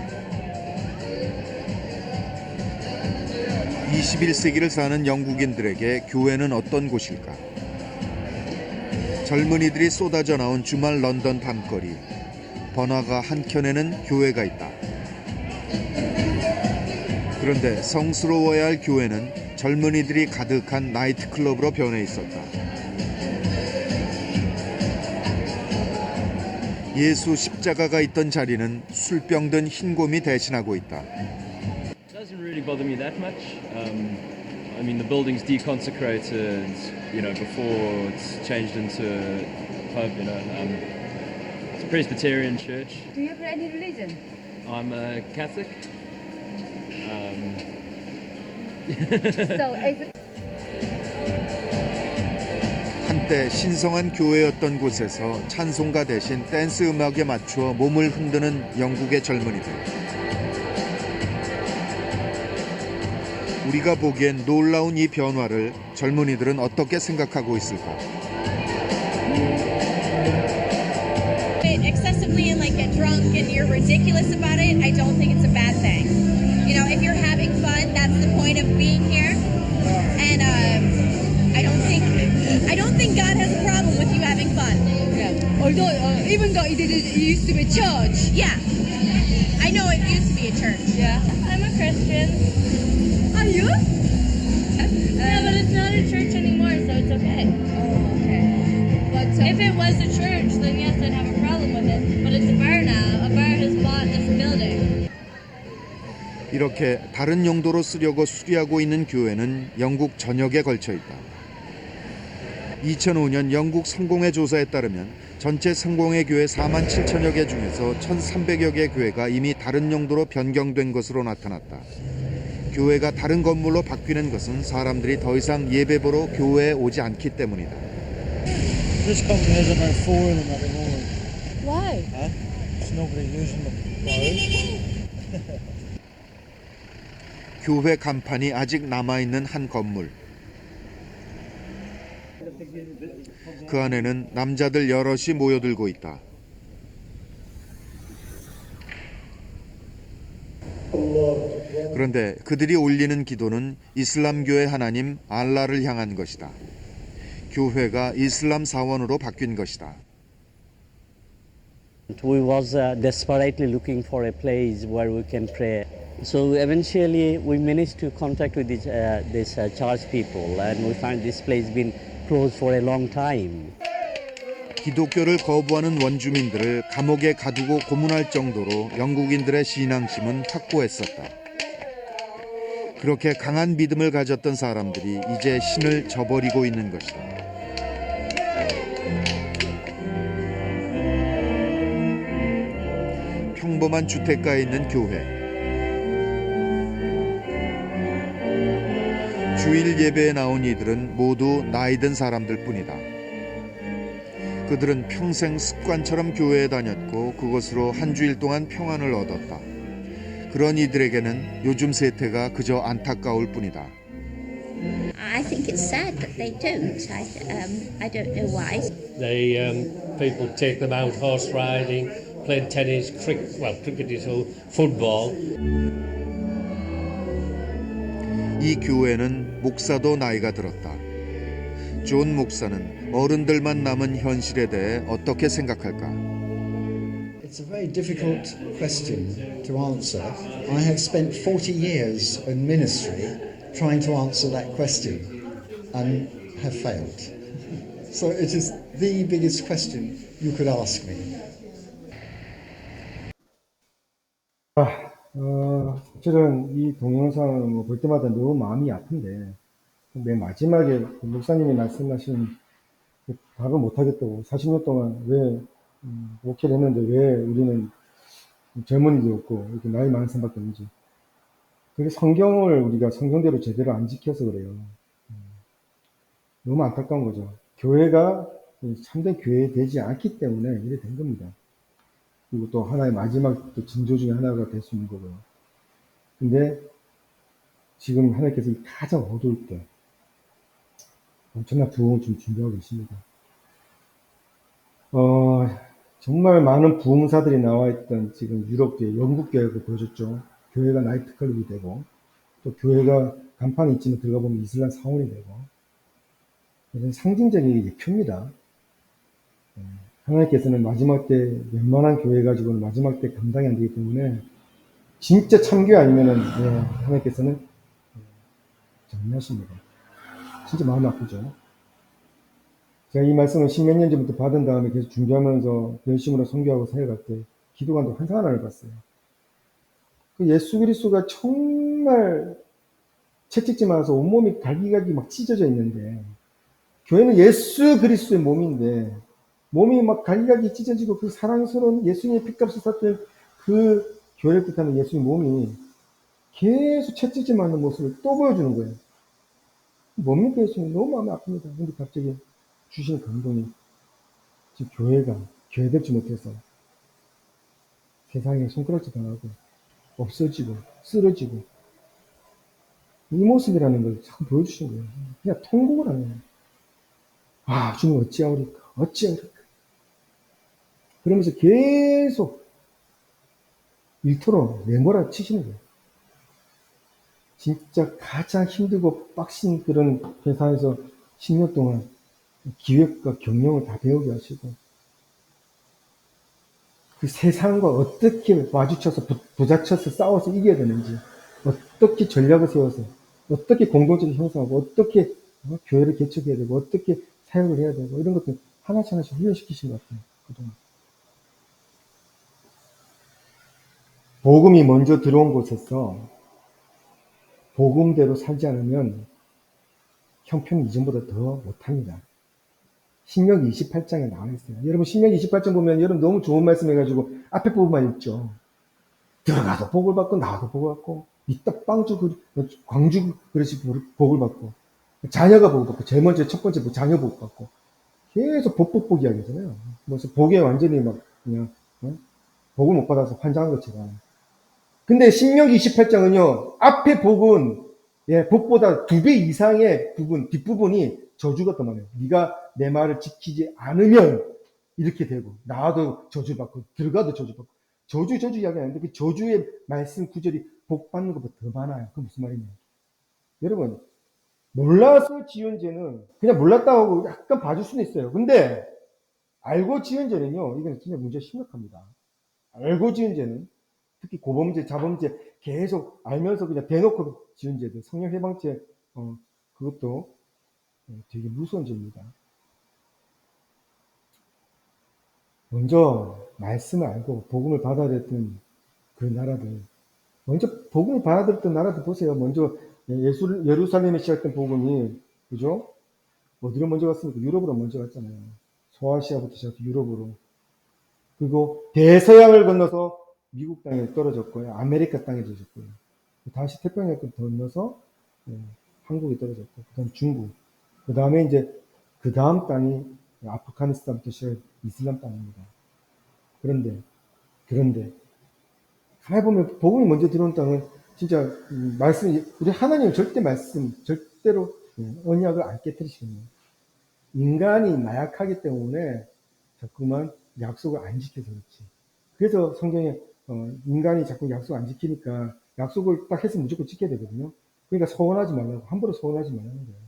21세기를 사는 영국인들에게 교회는 어떤 곳일까? 젊은이들이 쏟아져 나온 주말 런던 밤거리. 번화가 한켠에는 교회가 있다. 그런데 성스러워야 할 교회는 젊은이들이 가득한 나이트클럽으로 변해 있었다. 예수 십자가가 있던 자리는 술병든 흰곰이 대신하고 있다. Doesn't really bother me that much. I mean, the building's deconsecrated, before it's changed into a pub, it's a Presbyterian church. Do you have any religion? I'm a Catholic. So, is 한때 신성한 교회였던 곳에서 찬송가 대신 댄스 음악에 맞추어 몸을 흔드는 영국의 젊은이들. 우리가 보기엔 놀라운 이 변화를 젊은이들은 어떻게 생각하고 있을까? Excessively and get drunk and you're ridiculous about it, I don't think it's a bad thing. If you're having fun, that's the point of being here. And I don't think God has a problem with you having fun. yeah. Although, even though it used to be church. Yeah. I know it used to be a church. Yeah. I'm a Christian. Are you? Yeah, but it's not a church anymore, so it's okay. Oh, okay. But If it was a church, then yes, I'd have a problem with it. But it's a bar now. A bar has bought this building. 이렇게 다른 용도로 쓰려고 수리하고 있는 교회는 영국 전역에 걸쳐 있다. 2005년 영국 성공회 조사에 따르면 전체 성공회 교회 4만 7천여 개 중에서 1,300여 개 교회가 이미 다른 용도로 변경된 것으로 나타났다. 교회가 다른 건물로 바뀌는 것은 사람들이 더 이상 예배보러 교회에 오지 않기 때문이다. This company has about 4 of them at the moment. why? Huh? There's nobody using them. 교회 간판이 아직 남아있는 한 건물. 그 안에는 남자들 여럿이 모여들고 있다. 그런데 그들이 올리는 기도는 이슬람교의 하나님 알라를 향한 것이다. 교회가 이슬람 사원으로 바뀐 것이다. We was desperately looking for a place where we can pray. So eventually we managed to contact with this church people, and we find this place been closed for a long time. 기독교를 거부하는 원주민들을 감옥에 가두고 고문할 정도로 영국인들의 신앙심은 확고했었다. 그렇게 강한 믿음을 가졌던 사람들이 이제 신을 저버리고 있는 것이다. 평범한 주택가에 있는 교회. 주일 예배에 나온 이들은 모두 나이든 사람들 뿐이다. 그들은 평생 습관처럼 교회에 다녔고 그것으로 한 주일 동안 평안을 얻었다. 그런 이들에게는 요즘 세태가 그저 안타까울 뿐이다. I think it's sad that they don't. I don't know why. People take them out horse riding, playing tennis, cricket is all football. 이 교회는 목사도 나이가 들었다. 존 목사는 어른들만 남은 현실에 대해 어떻게 생각할까? It's a very difficult question to answer. I have spent 40 years in ministry trying to answer that question and have failed. So it is the biggest question you could ask me. 사실은 이 동영상을 볼 때마다 너무 마음이 아픈데, 맨 마지막에 목사님이 말씀하신 답을 못하겠다고 40년 동안 왜 목회를 했는데 왜 우리는 젊은이도 없고 이렇게 나이 많은 사람밖에 없는지. 그게 성경을 우리가 성경대로 제대로 안 지켜서 그래요. 너무 안타까운 거죠. 교회가 참된 교회 되지 않기 때문에 이래 된 겁니다. 그리고 또 하나의 마지막 또 징조 중에 하나가 될 수 있는 거고요. 근데 지금 하나님께서 가장 어두울 때 엄청난 부흥을 좀 준비하고 계십니다. 정말 많은 부흥사들이 나와 있던 지금 유럽교회, 영국교회가 보여줬죠. 교회가 나이트클럽이 되고, 또 교회가 간판이 있지만 들어가 보면 이슬람 사원이 되고, 이런 상징적인 예표입니다. 하나님께서는 마지막 때 웬만한 교회 가지고는 마지막 때 감당이 안 되기 때문에 진짜 참교회 아니면은 하나님께서는 정리하십니다. 진짜 마음 아프죠. 제가 이 말씀을 십몇 년 전부터 받은 다음에 계속 준비하면서 열심으로 선교하고 사역할 때 기도관도 환상 하나를 봤어요. 그 예수 그리스도가 정말 채찍질 맞아서 온몸이 갈기갈기 막 찢어져 있는데, 교회는 예수 그리스도의 몸인데 몸이 막 갈기갈기 찢어지고 그 사랑스러운 예수님의 핏값을 샀던 그 교회를 뜻하는 예수님 몸이 계속 채찍질 맞는 모습을 또 보여주는 거예요. 뭡니까 예수님? 너무 마음이 아픕니다. 근데 갑자기 주신 감동이 지금 교회가 교회되지 못해서 세상에 손가락질 당하고 없어지고 쓰러지고 이 모습이라는 걸 참 보여주신 거예요. 그냥 통곡을 하는 거예요. 주님 어찌하오리까 어찌하오리까. 그러면서 계속 일터로 내몰아 치시는 거예요. 진짜 가장 힘들고 빡신 그런 회사에서 10년 동안 기획과 경영을 다 배우게 하시고, 그 세상과 어떻게 마주쳐서 부딪혀서 싸워서 이겨야 되는지, 어떻게 전략을 세워서 어떻게 공동체를 형성하고 어떻게 교회를 개척해야 되고 어떻게 사역을 해야 되고 이런 것들 하나씩 하나씩 훈련시키신 것 같아요. 그동안 복음이 먼저 들어온 곳에서 복음대로 살지 않으면 형편이 이전보다 더 못합니다. 신명기 28장에 나와 있어요. 여러분 신명기 28장 보면 여러분 너무 좋은 말씀 해가지고 앞에 부분만 읽죠. 들어가도 복을 받고 나와도 복을 받고 이따 광주 그릇이 복을 받고 자녀가 복을 받고 제일 먼저 첫 번째 자녀 복 받고 계속 복복복 이야기잖아요. 그래서 복에 완전히 막 그냥 복을 못 받아서 환장한 것처럼. 근데 신명기 28장은요 앞에 복은 복보다 2배 이상의 부분 뒷부분이 저주 같단 말이에요. 네가 내 말을 지키지 않으면 이렇게 되고 나와도 저주받고 들어가도 저주받고 저주 이야기 하는데 그 저주의 말씀 구절이 복 받는 것보다 더 많아요. 그게 무슨 말이냐. 여러분 몰라서 지은 죄는 그냥 몰랐다고 하고 약간 봐줄 수는 있어요. 근데 알고 지은 죄는요 이건 진짜 문제가 심각합니다. 알고 지은 죄는 특히 고범죄, 자범죄 계속 알면서 그냥 대놓고 지은 죄들 성령 해방죄 그것도 되게 무서운 죄입니다. 먼저 말씀을 알고 복음을 받아들였던 그 나라들, 먼저 복음을 받아들였던 나라들 보세요. 먼저 예루살렘에 시작된 복음이 그죠? 어디로 먼저 갔습니까? 유럽으로 먼저 갔잖아요. 소아시아부터 시작해서 유럽으로. 그리고 대서양을 건너서 미국 땅에 떨어졌고요. 아메리카 땅에 떨어졌고요. 다시 태평양을 건너서 한국이 떨어졌고, 그 다음 중국, 그 다음에 이제 그 다음 땅이 아프가니스탄부터 시작해 이슬람 땅입니다. 그런데 가만히 보면 복음이 먼저 들어온 땅은 진짜 말씀, 우리 하나님 절대 말씀, 절대로 언약을 안 깨뜨리시거든요. 인간이 나약하기 때문에 자꾸만 약속을 안 지켜서 그렇지. 그래서 성경에 인간이 자꾸 약속 안 지키니까 약속을 딱 해서 무조건 지켜야 되거든요. 그러니까 소원하지 말라고, 함부로 소원하지 말라는 거예요.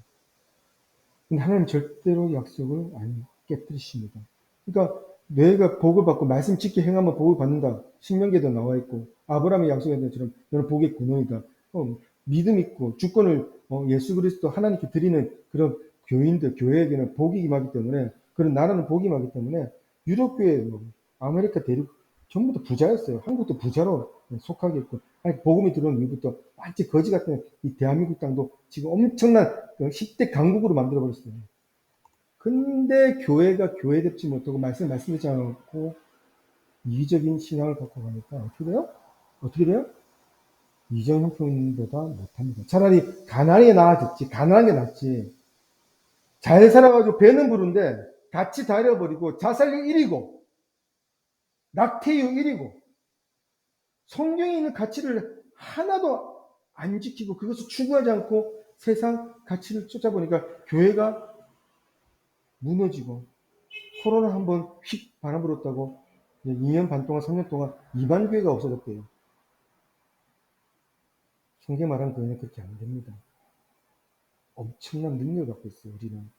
근데 하나님 절대로 약속을 안 깨뜨리십니다. 그러니까 너희가 복을 받고 말씀 지켜 행하면 복을 받는다. 신명기에도 나와 있고 아브라함의 약속한 것처럼 너는 복의 근원이다. 믿음 있고 주권을 예수 그리스도 하나님께 드리는 그런 교인들, 교회에게는 복이 임하기 때문에, 그런 나라는 복이 임하기 때문에 유럽교회, 아메리카 대륙 전부 다 부자였어요. 한국도 부자로 속하겠고, 아니, 복음이 들어온 이후부터 완전 거지 같은 이 대한민국 땅도 지금 엄청난 10대 강국으로 만들어버렸어요. 근데 교회가 교회답지 못하고 말씀하지 않고 이기적인 신앙을 갖고 가니까 어떻게 돼요? 어떻게 돼요? 이전 형편보다 못합니다. 차라리 가난이 나아졌지. 가난한 게 낫지. 잘 살아가지고 배는 부른데 같이 다 잃어버리고 자살률 1위고 낙태율 1위고 성경에 있는 가치를 하나도 안 지키고 그것을 추구하지 않고 세상 가치를 쫓아보니까 교회가 무너지고, 코로나 한번 휙 바람 불었다고 2년 반 동안 3년 동안 2만 교회가 없어졌대요. 성경 말하는 교회는 그렇게 안 됩니다. 엄청난 능력을 갖고 있어요, 우리는.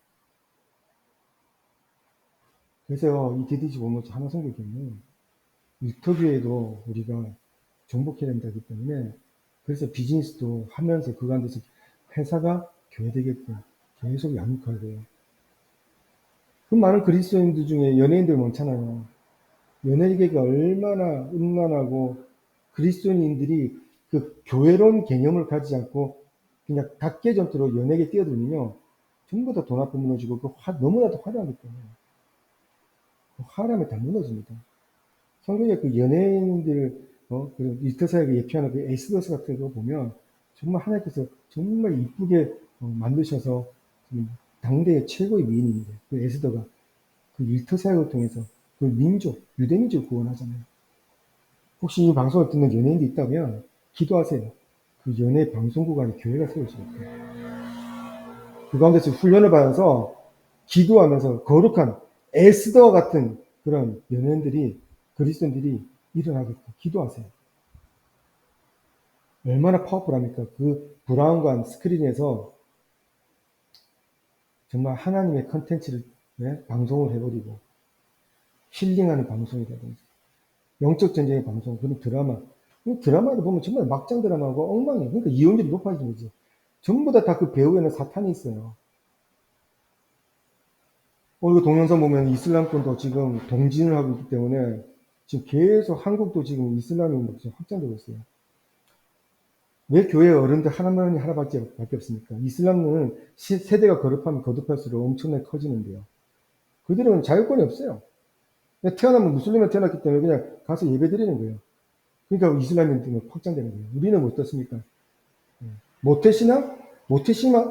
그래서 이 DDG 원모치 하나 성교회는 유터교회도 우리가 정복해야 된다기 때문에, 그래서 비즈니스도 하면서 그 가운데서 회사가 교회되게끔 계속 양육해야 돼요. 그 많은 그리스도인들 중에 연예인들 많잖아요. 연예계가 얼마나 음란하고 그리스도인들이 그 교회론 개념을 가지지 않고 그냥 각계 전투로 연예계 뛰어들면요, 전부 다 돈 앞에 무너지고 너무나도 화려하기 때문에 그 화려함에 다 무너집니다. 성경에 그 연예인들 그 리터사에게 예표하는 그 에스더스 같은 거 보면 정말 하나님께서 정말 이쁘게 만드셔서 당대의 최고의 미인인데, 그 에스더가 그 일터 사역을 통해서 그 민족, 유대 민족을 구원하잖아요. 혹시 이 방송을 듣는 연예인이 있다면 기도하세요. 그 연예 방송국 안에 교회가 세워지게끔. 그 가운데서 훈련을 받아서 기도하면서 거룩한 에스더 같은 그런 연예인들이, 그리스도인들이 일어나게끔 기도하세요. 얼마나 파워풀합니까? 그 브라운관 스크린에서 정말 하나님의 컨텐츠를 방송을 해버리고 힐링하는 방송이라든지 영적 전쟁의 방송, 그런 드라마를 보면 정말 막장 드라마고 엉망이에요. 그러니까 이혼율이 높아지는 거지. 전부 다 그 배우에는 사탄이 있어요. 이거 동영상 보면 이슬람권도 지금 동진을 하고 있기 때문에 지금 계속 한국도 지금 이슬람이 확장되고 있어요. 왜 교회 어른들 하나밖에 없습니까? 이슬람은 세대가 거듭할수록 엄청나게 커지는데요. 그들은 자유권이 없어요. 태어나면 무슬림에 태어났기 때문에 그냥 가서 예배 드리는 거예요. 그러니까 이슬람이 확장되는 거예요. 우리는 어떻습니까? 모태신앙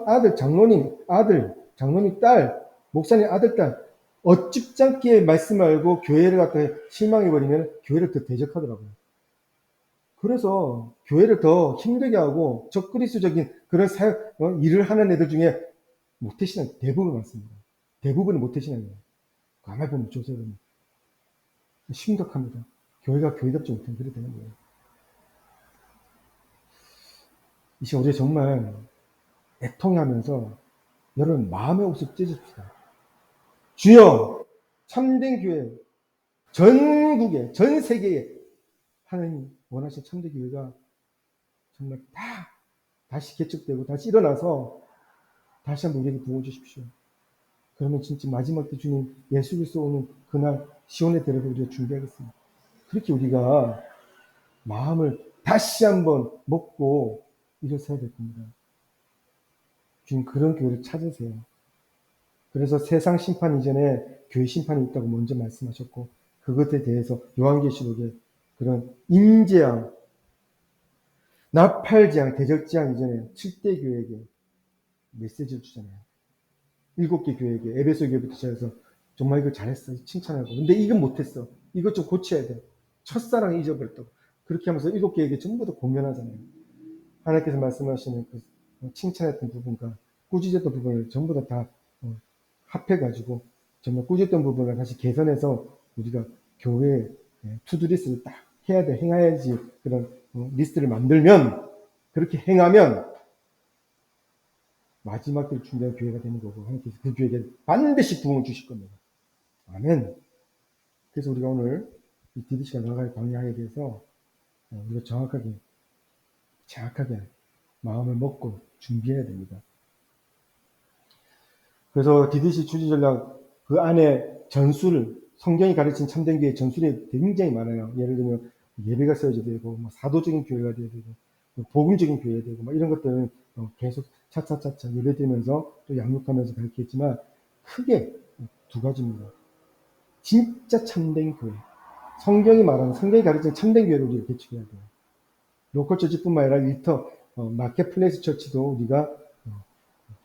아들, 장로님 딸, 목사님 아들, 딸, 어찝잖게 말씀 알고 교회를 갖다 실망해버리면 교회를 더 대적하더라고요. 그래서 교회를 더 힘들게 하고 적그리스적인 그런 일을 하는 애들 중에 모태신앙 대부분 많습니다. 대부분은 모태신앙이에요. 가만히 보면 조세는 심각합니다. 교회가 교회답지 못한 그렇게 되는 거예요. 이 시간 우리 정말 애통하면서 여러분 마음의 옷을 찢읍시다. 주여, 참된 교회, 전국에, 전 세계에 하나님 원하신 참된 교회가 정말 다시 개척되고 다시 일어나서 다시 한번 우리에게 부어주십시오. 그러면 진짜 마지막 때 주님 예수 그리스도 오는 그날 시온의 대접을 우리가 준비하겠습니다. 그렇게 우리가 마음을 다시 한번 먹고 일어서야 될 겁니다. 주님 그런 교회를 찾으세요. 그래서 세상 심판 이전에 교회 심판이 있다고 먼저 말씀하셨고, 그것에 대해서 요한계시록에 그런 임재앙, 나팔재앙, 대적재앙 이전에 7대 교회에게 메시지를 주잖아요. 7개 교회에게 에베소 교회부터 시작해서 정말 이거 잘했어 칭찬하고, 근데 이건 못했어, 이것 좀 고쳐야 돼, 첫사랑 잊어버렸다고, 그렇게 하면서 7개에게 전부 다 공면하잖아요. 하나님께서 말씀하시는 그 칭찬했던 부분과 꾸짖었던 부분을 전부 다 합해가지고 정말 꾸짖었던 부분을 다시 개선해서 우리가 교회 투두리스트를 딱 해야 돼, 행해야지, 그런 리스트를 만들면, 그렇게 행하면 마지막 때를 준비한 교회가 되는 거고, 하나님께서 그 교회에게 반드시 부흥을 주실 겁니다. 아멘. 그래서 우리가 오늘 이 DDC가 나갈 방향에 대해서 우리가 정확하게 마음을 먹고 준비해야 됩니다. 그래서 DDC 추진 전략 그 안에 전술, 성경이 가르친 참된 교회의 전술이 굉장히 많아요. 예를 들면 예배가 세워져야 되고, 사도적인 교회가 돼야 되고, 복음적인 교회가 되고, 이런 것들은 계속 차차차차 예배드리면서 또 양육하면서 가르치겠지만, 크게 두 가지입니다. 진짜 참된 교회, 성경이 말하는, 성경이 가르치는 참된 교회를 우리가 개척해야 돼요. 로컬 처치뿐만 아니라 위터 마켓플레이스 처치도 우리가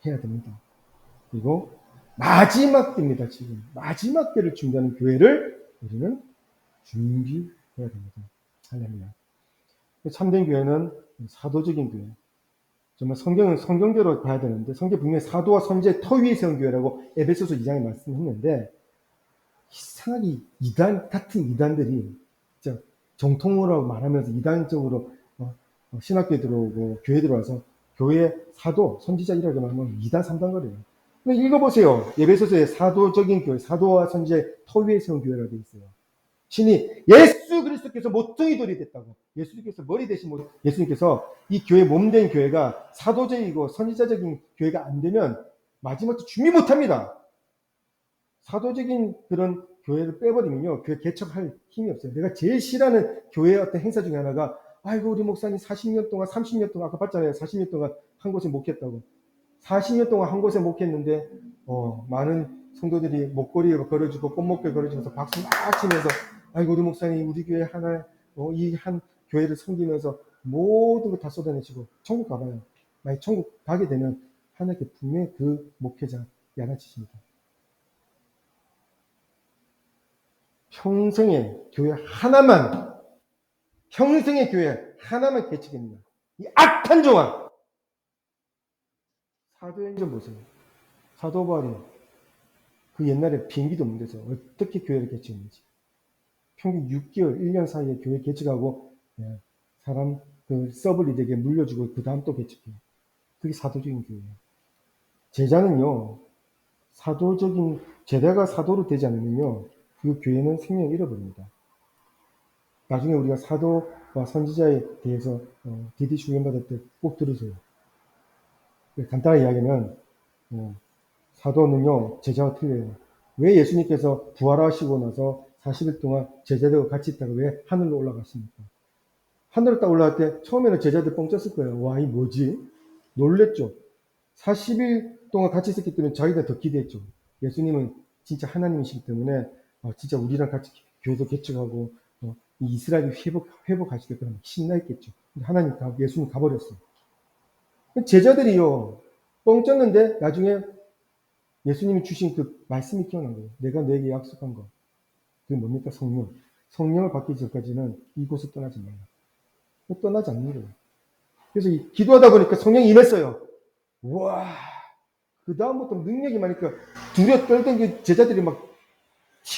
해야 됩니다. 그리고 마지막 때입니다. 지금 마지막 때를 준비하는 교회를 우리는 준비해야 됩니다. 할렐루야. 참된 교회는 사도적인 교회. 정말 성경은 성경대로 봐야 되는데, 성경 분명히 사도와 선지자의 터 위에 세운 교회라고 에베소서 2장에 말씀했는데, 이상하게 같은 이단들이 진짜 정통으로 말하면서 이단적으로 신학교에 들어오고 교회에 들어와서 교회 사도, 선지자 이라고 하면 2단, 3단 거래요. 근데 읽어보세요. 에베소서에 사도적인 교회, 사도와 선지자의 터 위에 세운 교회라고 되어 있어요. 신이 예수 그리스도께서 모퉁이 돌이 됐다고. 예수님께서 머리 대신 예수님께서 이 교회 몸된 교회가 사도적이고 선지자적인 교회가 안 되면 마지막에 준비 못합니다. 사도적인 그런 교회를 빼버리면요, 교회 개척할 힘이 없어요. 내가 제일 싫어하는 교회의 어떤 행사 중에 하나가, 아이고 우리 목사님 40년 동안 30년 동안 아까 봤잖아요. 40년 동안 한 곳에 목했다고. 40년 동안 한 곳에 목했는데 많은 성도들이 목걸이를 걸어주고 꽃목걸 걸어주면서 박수 막 치면서, 아이고 우리 목사님 우리 교회 하나 이 한 교회를 섬기면서 모든 걸 다 쏟아내시고 천국 가봐요. 만약 천국 가게 되면 하나님께 분명히 그 목회자 양아치십니다. 평생의 교회 하나만 개척입니다. 이 악한 종아. 사도행전 보세요. 사도 바울이 그 옛날에 비행기도 없는 데서 어떻게 교회를 개척했는지. 평균 6개월, 1년 사이에 교회 개척하고 사람 그 서블리드에게 물려주고 그 다음 또 개척해요. 그게 사도적인 교회예요. 제자는요, 제자가 사도로 되지 않으면요, 그 교회는 생명을 잃어버립니다. 나중에 우리가 사도와 선지자에 대해서 DDC 훈련 받을 때 꼭 들으세요. 간단하게 이야기하면 사도는요 제자와 틀려요. 왜 예수님께서 부활하시고 나서 40일 동안 제자들과 같이 있다가 왜 하늘로 올라갔습니까? 하늘로 딱 올라갈 때 처음에는 제자들 뻥 쪘을 거예요. 와, 이 뭐지? 놀랬죠. 40일 동안 같이 있었기 때문에 자기가 더 기대했죠. 예수님은 진짜 하나님이시기 때문에 진짜 우리랑 같이 교회도 개척하고 이 이스라엘이 회복하시겠구나 신나했겠죠. 근데 예수님 가버렸어요. 제자들이요 뻥 쪘는데 나중에 예수님이 주신 그 말씀이 기억난 거예요. 내가 너에게 약속한 거. 그게 뭡니까? 성령. 성령을 받기 전까지는 이곳을 떠나지 말라. 떠나지 않는 거예요. 그래서 기도하다 보니까 성령이 임했어요. 우와. 그 다음부터 능력이 많으니까 두려 떨던 게 제자들이 막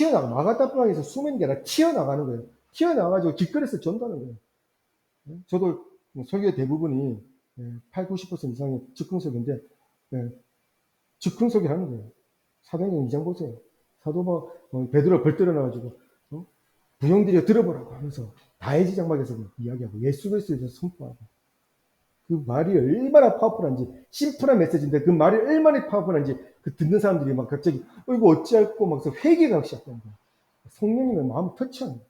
마가다방에서 숨은 게 아니라 튀어나가는 거예요. 튀어나가가지고 길거리에서 전도하는 거예요. 저도 설교 대부분이 80~90% 이상이 즉흥설교인데 즉흥설교를 하는 거예요. 사도행전 2장 보세요. 사도 베드로가 벌떡 일어나가지고 부형들이 들어보라고 하면서 다해지 장막에서 이야기하고 예수 그리스도에 대해서 선포하고, 그 말이 얼마나 파워풀한지, 심플한 메시지인데 그 말이 얼마나 파워풀한지 그 듣는 사람들이 막 갑자기 이거 어찌할꼬 막 회개가 시작되는 거예요. 성령님의 마음을 터치하는 거예요.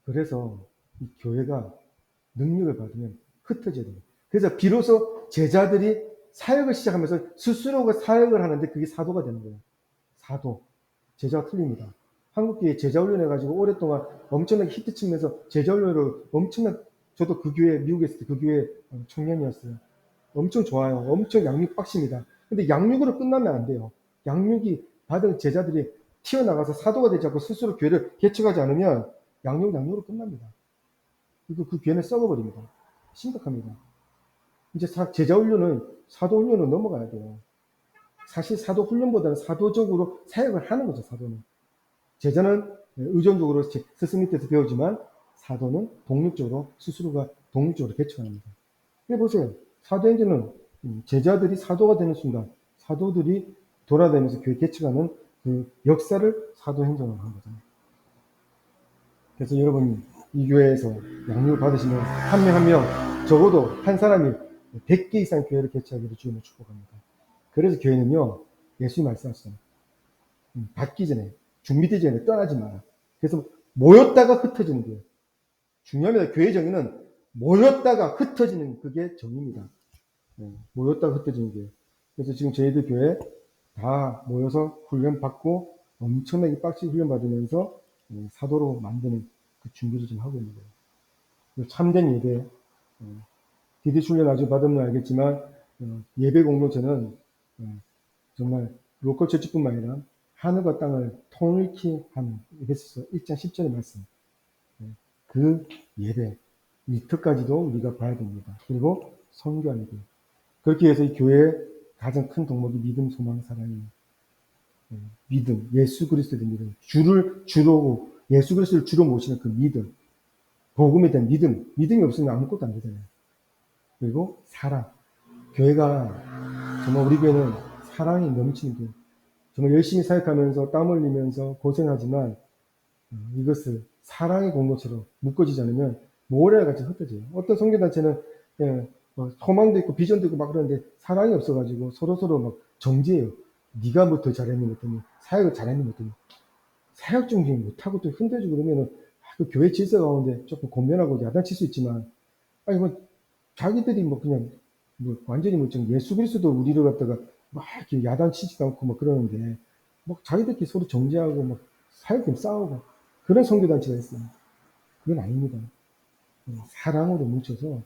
그래서 이 교회가 능력을 받으면 흩어져야 돼요. 그래서 비로소 제자들이 사역을 시작하면서 스스로가 사역을 하는데 그게 사도가 되는 거예요. 사도. 제자가 틀립니다. 한국교회 제자훈련 해가지고 오랫동안 엄청나게 히트치면서 제자훈련으로 엄청난 저도 그 교회, 미국에 있을 때 그 교회 청년이었어요. 엄청 좋아요. 엄청 양육 빡십니다. 근데 양육으로 끝나면 안 돼요. 양육이 받은 제자들이 튀어나가서 사도가 되지 않고 스스로 교회를 개척하지 않으면 양육으로 끝납니다. 그리고 그 교회는 썩어버립니다. 심각합니다. 이제 제자 훈련은 사도 훈련으로 넘어가야 돼요. 사실 사도 훈련보다는 사도적으로 사역을 하는 거죠, 사도는. 제자는 의존적으로 스승 밑에서 배우지만 사도는 독립적으로, 스스로가 독립적으로 개척합니다. 보세요. 사도행전은 제자들이 사도가 되는 순간, 사도들이 돌아다니면서 교회 개척하는 그 역사를 사도행전으로 한 거잖아요. 그래서 여러분, 이 교회에서 양육을 받으시면 한 명 한 명, 적어도 한 사람이 100개 이상 교회를 개척하기를 주님을 축복합니다. 그래서 교회는요, 예수님 말씀하셨잖아요. 받기 전에, 준비되기 전에 떠나지 마라. 그래서 모였다가 흩어지는 거예요. 중요합니다. 교회 정의는 모였다가 흩어지는 그게 정의입니다. 모였다가 흩어지는 거예요. 그래서 지금 저희들 교회 다 모여서 훈련 받고 엄청나게 빡시게 훈련 받으면서 사도로 만드는 그 준비를 좀 하고 있는 거예요. 참된 예배, 디디시 훈련 아주 받으면 알겠지만 예배 공동체는 정말 로컬 처치뿐만 아니라 하늘과 땅을 통일케 하는 에베소서 1장 10절의 말씀. 그 예배, 리터까지도 우리가 봐야 됩니다. 그리고 선교하는 것. 그렇게 해서 이 교회의 가장 큰 덕목이 믿음, 소망, 사랑이에요. 믿음, 예수 그리스도의 믿음. 예수 그리스도를 주로 모시는 그 믿음. 복음에 대한 믿음. 믿음이 없으면 아무것도 안 되잖아요. 그리고 사랑. 교회가, 정말 우리 교회는 사랑이 넘치는 교회. 정말 열심히 사역하면서 땀 흘리면서 고생하지만 이것을 사랑의 공동체로 묶어지지 않으면 모래와 같이 흩어져요. 어떤 선교단체는 소망도 있고 비전도 있고 막 그러는데 사랑이 없어가지고 서로서로 막 정죄해요. 네가 뭐 더 잘했니 못했니, 사역을 잘했니 못했니. 사역 중에 못하고 또 흔들리고 그러면은 그 교회 질서 가운데 조금 곤면하고 야단칠 수 있지만, 아니 뭐 자기들이 뭐 그냥 뭐 완전히 뭐 예수 그리스도 우리를 갖다가 막 이렇게 야단치지도 않고 막 그러는데 뭐 자기들끼리 서로 정죄하고 막 사역끼리 싸우고 그런 선교단체가 있어요. 그건 아닙니다. 사랑으로 뭉쳐서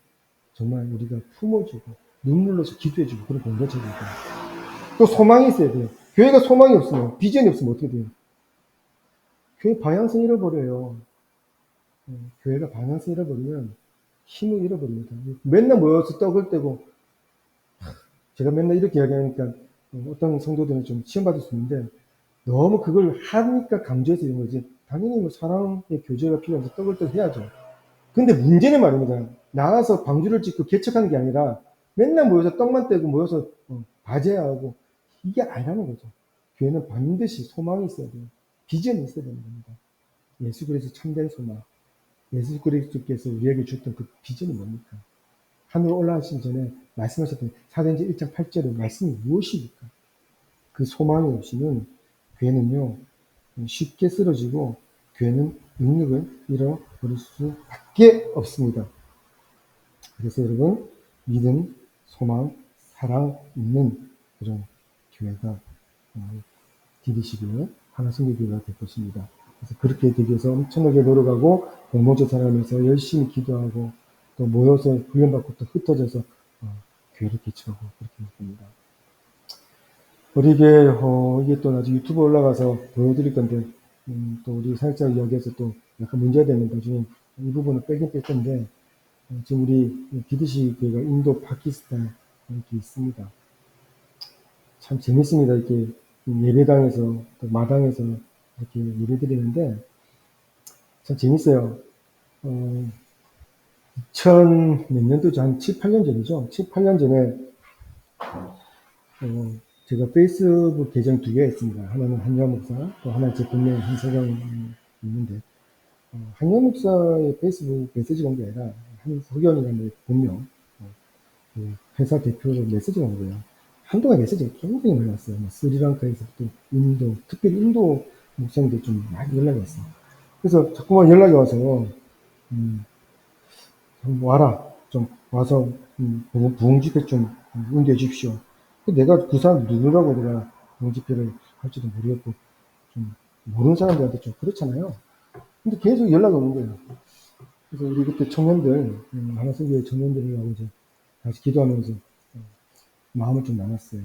정말 우리가 품어주고 눈물로서 기도해주고 그런 공동체입니다. 또 소망이 있어야 돼요. 교회가 소망이 없으면, 비전이 없으면 어떻게 돼요? 교회 방향성 잃어버려요. 교회가 방향성 잃어버리면 힘을 잃어버립니다. 맨날 모여서 떡을 떼고, 제가 맨날 이렇게 이야기하니까 어떤 성도들은 좀 시험받을 수 있는데, 너무 그걸 하니까 강조해서 이런 거지. 당연히 뭐 사랑의 교제가 필요해서 떡을 떼고 해야죠. 근데 문제는 말입니다. 나와서 방주를 짓고 개척하는 게 아니라 맨날 모여서 떡만 떼고 모여서 과제하고 이게 아니라는 거죠. 교회는 반드시 소망이 있어야 돼요. 비전이 있어야 되는 겁니다. 예수 그리스도 참된 소망. 예수 그리스도께서 우리에게 줬던 그 비전이 뭡니까? 하늘 올라가시기 전에 말씀하셨던 사도행전 1장 8절의 말씀이 무엇입니까? 그 소망이 없이는 교회는요, 쉽게 쓰러지고 교회는 능력을 잃어버릴 수밖에 없습니다. 그래서 여러분, 믿음, 소망, 사랑 있는 그런 교회가 디디시 교회, 하나성교교회가 될 것입니다. 그래서 그렇게 되기 위해서 엄청나게 노력하고 공동체 생활하면서 열심히 기도하고 또 모여서 훈련받고 또 흩어져서 교회를 개척하고 그렇게 될 겁니다. 우리 교회 이게 또 나중에 유튜브 올라가서 보여드릴 건데 또 우리 사역자 이야기에서 또 약간 문제가 되는 나중에 이 부분은 빼긴 뺄 건데 지금 우리 디디시 교회가 인도, 파키스탄 이렇게 있습니다. 참 재밌습니다. 이렇게 예배당에서 또 마당에서 이렇게 예배드리는데 참 재밌어요. 2000 몇 년도죠? 한 7, 8년 전이죠? 7, 8년 전에 제가 페이스북 계정 2개가 있습니다. 하나는 한유한 목사, 또 하나는 제 본명 한석영 있는데 한유한 목사의 페이스북 메시지가 온 게 아니라 한석영이라는 본명 회사 대표로 메시지가 온 거예요. 한동안 메시지가 굉장히 많이 왔어요. 스리랑카에서부터 인도, 특별히 인도 목사님들 좀 많이 연락이 왔어요. 그래서 자꾸만 연락이 와서 좀 와라, 좀 와서 부흥집회 좀 운대해 주십시오. 내가 그 사람 누구라고 내가 부흥집회를 할지도 모르겠고 좀 모르는 사람들한테 좀 그렇잖아요. 근데 계속 연락이 오는 거예요. 그래서 우리 그때 청년들, 하나선교회 청년들하고 이제 다시 기도하면서 마음을 좀 나눴어요.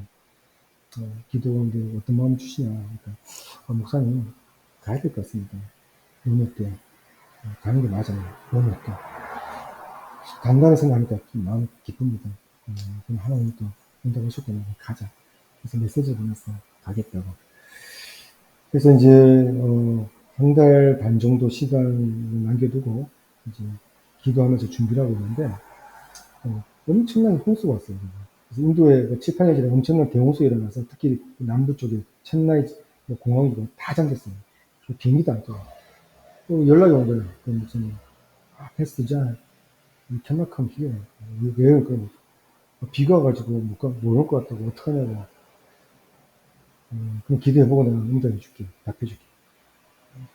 기도하는데 어떤 마음을 주시냐. 그러니까, 목사님, 가야 될 것 같습니다. 용역 때. 가는 게 맞아요. 용역 때. 간다는 생각하니까 좀 마음이 기쁩니다. 그럼 하나님 또 인도하셨구나. 가자. 그래서 메시지를 보냈어요. 가겠다고. 그래서 이제, 한 달 반 정도 시간을 남겨두고, 이제, 기도하면서 준비를 하고 있는데, 엄청난 홍수가 왔어요. 그래서 인도에 7, 8년 전에 엄청난 대홍수가 일어나서 특히 남부 쪽에 첸나이 공항도 다 잠겼어요. 비행기도 안 떠요. 또 연락이 온 거예요. 그 목사님. 패스트자, you cannot come here. 왜, 그럼, 비가 와가지고 못 올 것 같다고, 어떡하냐고. 그럼 기도해보고 내가 응답해줄게. 답해줄게.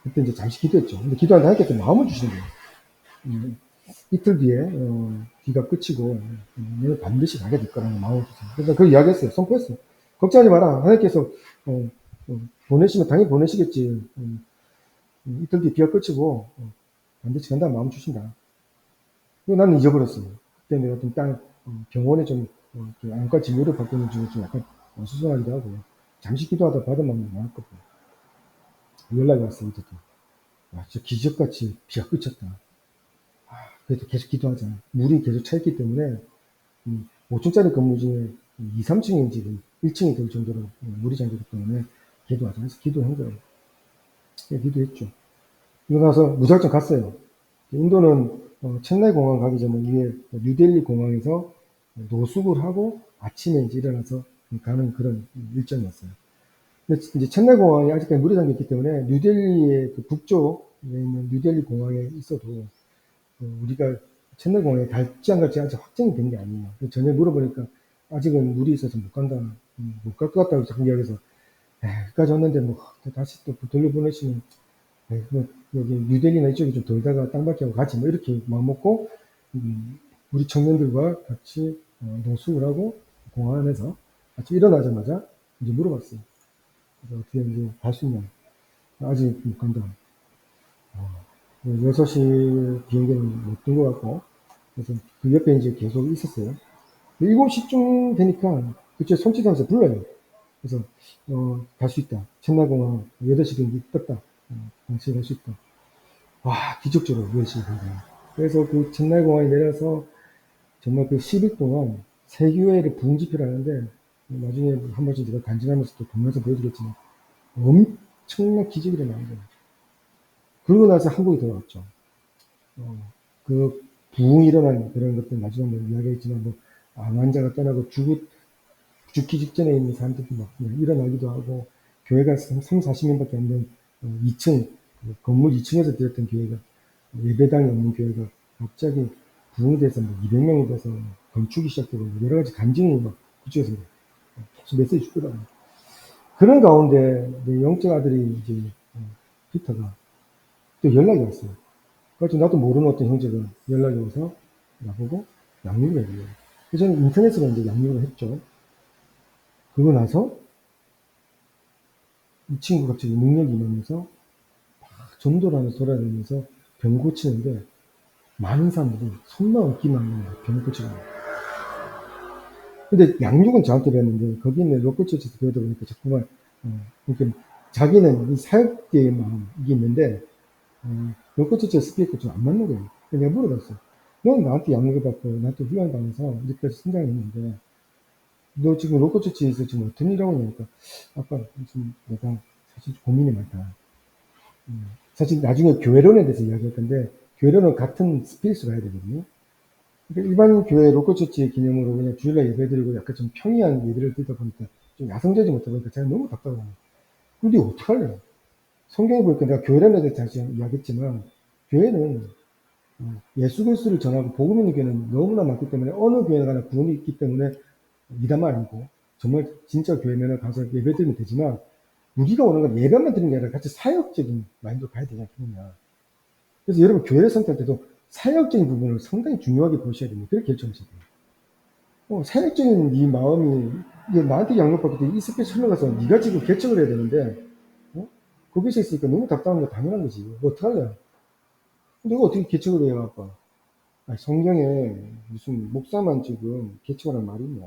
그때 이제 잠시 기도했죠. 근데 기도하다 하니까 또 마음을 주시는 거예요. 이틀 뒤에, 비가 그치고, 내가 반드시 가게 될 거라는 마음을 주세요. 그래서 그 이야기했어요. 선포했어요. 걱정하지 마라. 하나님께서, 보내시면 당연히 보내시겠지. 이틀 뒤에 비가 그치고, 반드시 간다는 마음 주신다. 그리고 나는 잊어버렸어요. 그때 내가 좀 병원에 좀, 안과 진료를 받고 있는 중에 좀 약간 수선하기도 하고, 잠시 기도하다 받은 마음이 많았거든요. 연락이 왔어요, 이제 또. 와, 진짜 기적같이 비가 그쳤다. 그래도 계속 기도하자. 물이 계속 차있기 때문에, 5층짜리 건물 중에 2, 3층인 집은 1층이 될 정도로 물이 잠기기 때문에 기도하자. 그래서 기도한 거예요. 기도했죠. 그러고 나서 무작정 갔어요. 인도는 첸나이 공항 가기 전에 위에 뉴델리 공항에서 노숙을 하고 아침에 이제 일어나서 가는 그런 일정이었어요. 근데 이제 첸나이 공항이 아직까지 물이 잠겼기 때문에 뉴델리의 그 북쪽에 있는 뉴델리 공항에 있어도 우리가 첸나이 공항에 갈지 안 갈지 아직 확정이 된 게 아니에요. 전에 물어보니까 아직은 물이 있어서 못 간다, 못 갈 것 같다고 자꾸 이야기해서 여기까지 왔는데 뭐 다시 또 돌려보내시면 뭐 여기 뉴델리나 이쪽에 좀 돌다가 땅밖에 하고 가지 뭐 이렇게 마음먹고 우리 청년들과 같이 노숙을 하고 공항 안에서 같이 일어나자마자 이제 물어봤어요. 그래서 어떻게 이제 갈 수 있냐. 아직 못 간다. 6시 비행기는 못 뜬 것 같고 그래서 그 옆에 이제 계속 있었어요. 7시쯤 되니까 그쪽 손짓하면서 불러요. 그래서 갈 수 있다. 첸나공항 8시 비행기 떴다. 당시에 갈 수 있다. 와, 기적적으로 8시 비행기. 그래서 그 첸나이 공항에 내려서 정말 그 10일 동안 세교회를 부흥 집회를 하는데 나중에 한 번씩 제가 간증하면서 또 동영상 보여드리겠지만 엄청난 기적이 일어나는 거예요. 그러고 나서 한국에 돌아왔죠. 그 부흥이 일어난 그런 것들 나중에 뭐 이야기했지만 뭐 암환자가 떠나고 죽기 직전에 있는 사람들이 막 일어나기도 하고 교회가 3, 40명밖에 안 되는 2층 건물 2층에서 드렸던 교회가 예배당이 없는 교회가 갑자기 부흥이 돼서 뭐 200명이 돼서 건축이 시작되고 여러 가지 간증이 막 그쪽에서 계속 메시지 주더라고요. 그런 가운데 내 영적 아들이 이제 피터가 또 연락이 왔어요. 그래서 나도 모르는 어떤 형제가 연락이 와서 나보고 양육을 해줘요. 그래서 저는 인터넷으로 이제 양육을 했죠. 그러고 나서 이 친구가 갑자기 능력이 임하면서 막 전도를 하면서 돌아다니면서 병 고치는데 많은 사람들이 손만 얹기만 하면 병을 고치는 거예요. 근데 양육은 저한테 배웠는데 거기 있는 로컬처치에서 배우다 보니까 자꾸만 그러니까 자기는 이 사역계의 마음 이게 있는데 로컬처치 스피커 좀 안 맞는 거예요. 그래서 내가 물어봤어. 넌 나한테 양육을 받고 나한테 훈련을 받아서 이렇게까지 성장했는데 너 지금 로컬처치에서 지금 어떤 일 하고 있냐니까 아빠 지금 내가 사실 고민이 많다. 사실 나중에 교회론에 대해서 이야기할 건데 교회론은 같은 스피릿으로 해야 되거든요. 그러니까 일반 교회 로컬처치의 기념으로 그냥 주일날 예배드리고 약간 좀 평이한 예배를 드리다 보니까 좀 야성되지 못하다 보니까 제가 너무 답답해요. 근데 어떡할래요? 성경에 보니까 내가 교회론에 대해서 다시 이야기했지만 교회는 예수 그리스도를 전하고 복음 있는 교회는 너무나 많기 때문에 어느 교회나 가나 구원이 있기 때문에 이단만 아니고 정말 진짜 교회면 가서 예배 드리면 되지만 우리가 오는 건 예배만 드리는 게 아니라 같이 사역적인 마인드로 가야 되지 않겠느냐. 그래서 여러분 교회를 선택할 때도 사역적인 부분을 상당히 중요하게 보셔야 됩니다. 그렇게 결정하셔야 돼요. 사역적인 네 마음이 이게 나한테 양육받을 때 이 스페이스 흘러가서 네가 지금 결정을 해야 되는데 거기서 있으니까 너무 답답한 거 당연한 거지. 뭐 어떡할래? 근데 이거 어떻게 개척을 해요, 아빠? 아니, 성경에 무슨 목사만 지금 개척하라는 말이 있냐?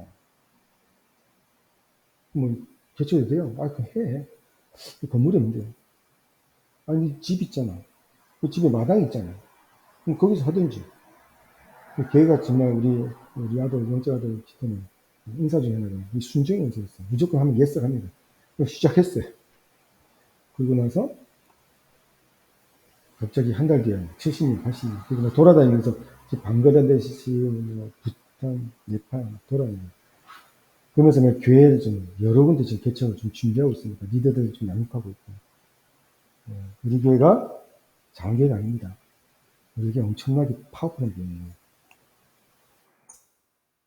뭐, 개척해도 돼요? 아, 그럼 해. 건물이 없는데. 아니, 집 있잖아. 그 집에 마당 있잖아. 그럼 거기서 하든지. 걔가 정말 우리 아들, 영적 아들 기태는 인사 중에 하나가 이 순종의 인사였어. 무조건 하면 예스 합니다. 그래서 시작했어요. 그러고 나서 갑자기 한 달 뒤에 70년, 80년, 그리고 돌아다니면서 방글라데시, 뭐 부탄, 네팔 돌아다니고. 그러면서 내가 교회를 좀 여러 군데 지금 개척을 좀 준비하고 있습니다. 리더들 좀 양육하고 있고. 우리 교회가 작은 교회가 아닙니다. 우리 교회 엄청나게 파워풀한 교회예요.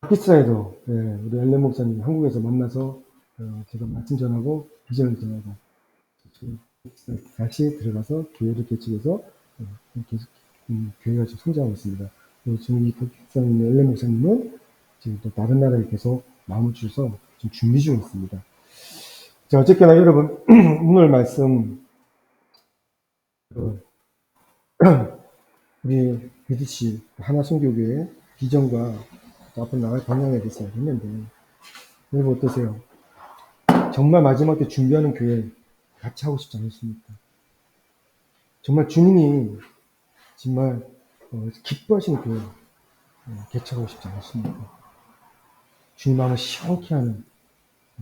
파키스탄에도 우리 엘렌 목사님 한국에서 만나서 제가 말씀 전하고 비전을 전하고 같이 들어가서 교회를 개척해서 계속 교회가 지금 성장하고 있습니다. 그리고 지금 이 파키스탄에 있는 엘렌 목사님은 지금 또 다른 나라에 계속 마음을 주셔서 지금 준비 중에 있습니다. 자, 어쨌거나 여러분 오늘 말씀 우리 BDC 하나선교교의 비전과 앞으로 나갈 방향에 대해서 했는데 여러분 어떠세요? 정말 마지막 때 준비하는 교회 같이 하고 싶지 않으십니까? 정말 주님이 정말 기뻐하시는 교회 개척하고 싶지 않으십니까? 주님 마음을 시원케 하는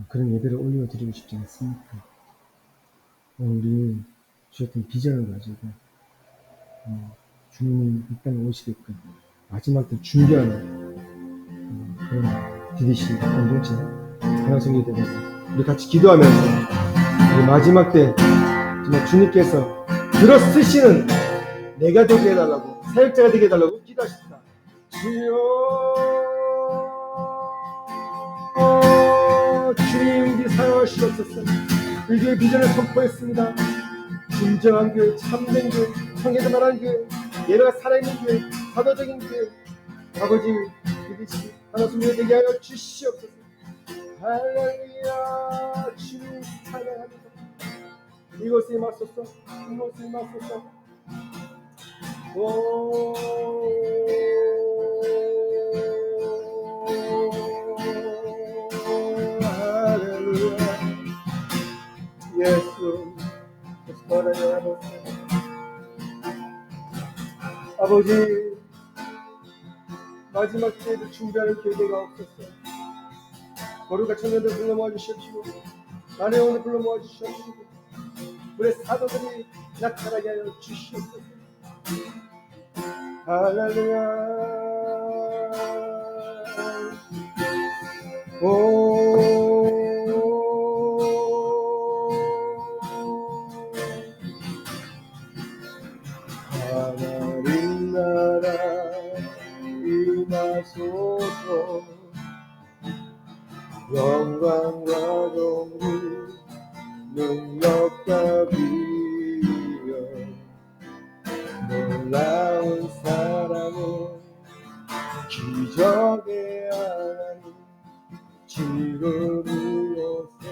그런 예배를 올려드리고 싶지 않습니까? 우리 주셨던 비전을 가지고 주님이 이 땅에 오시게끔 마지막 때 준비하는 그런 DDC 공동체 하나성이 되면서 우리 같이 기도하면서 우리 마지막 때 정말 주님께서 들어 쓰시는 내가 되게 해달라고 사역자가 되게 해달라고 기도하십니다. 주여 주님 우리 사용하시옵소서. 이 교회 비전을 선포했습니다. 진정한 교회, 참된 교회, 성경에서 말하는 교회, 예배가 살아있는 교회, 사도적인 교회, 아버지 DDC 하나님의 되게 하여 주시옵소서. 할렐루야. 주님 찬양합니다. 이곳에 임하소서. 이곳에 임하소서. 할렐루야. 예수 아버지 마지막 때에도 준비하는 교회가 없었어. 거룩한 청년들 불러 모아주시옵시고 나의 오늘 불러 모아주시옵시고 우리 사도들이 나타나게 하여 주시옵소서. 할렐루야. 하나님 나라 임하소서. 영광과荣誉 능력과 위엄 놀라운 사랑은 기적의 하나님 지금 이곳에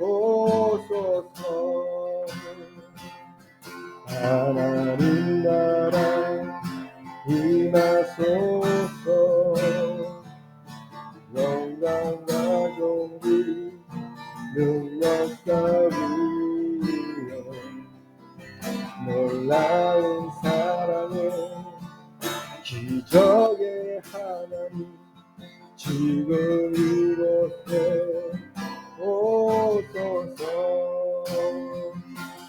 오소서. 하나님 나라 임하소서. 영광과 존귀 능력과 위엄 놀라운 사랑은 기적의 하나님 지금 이곳에 오소서.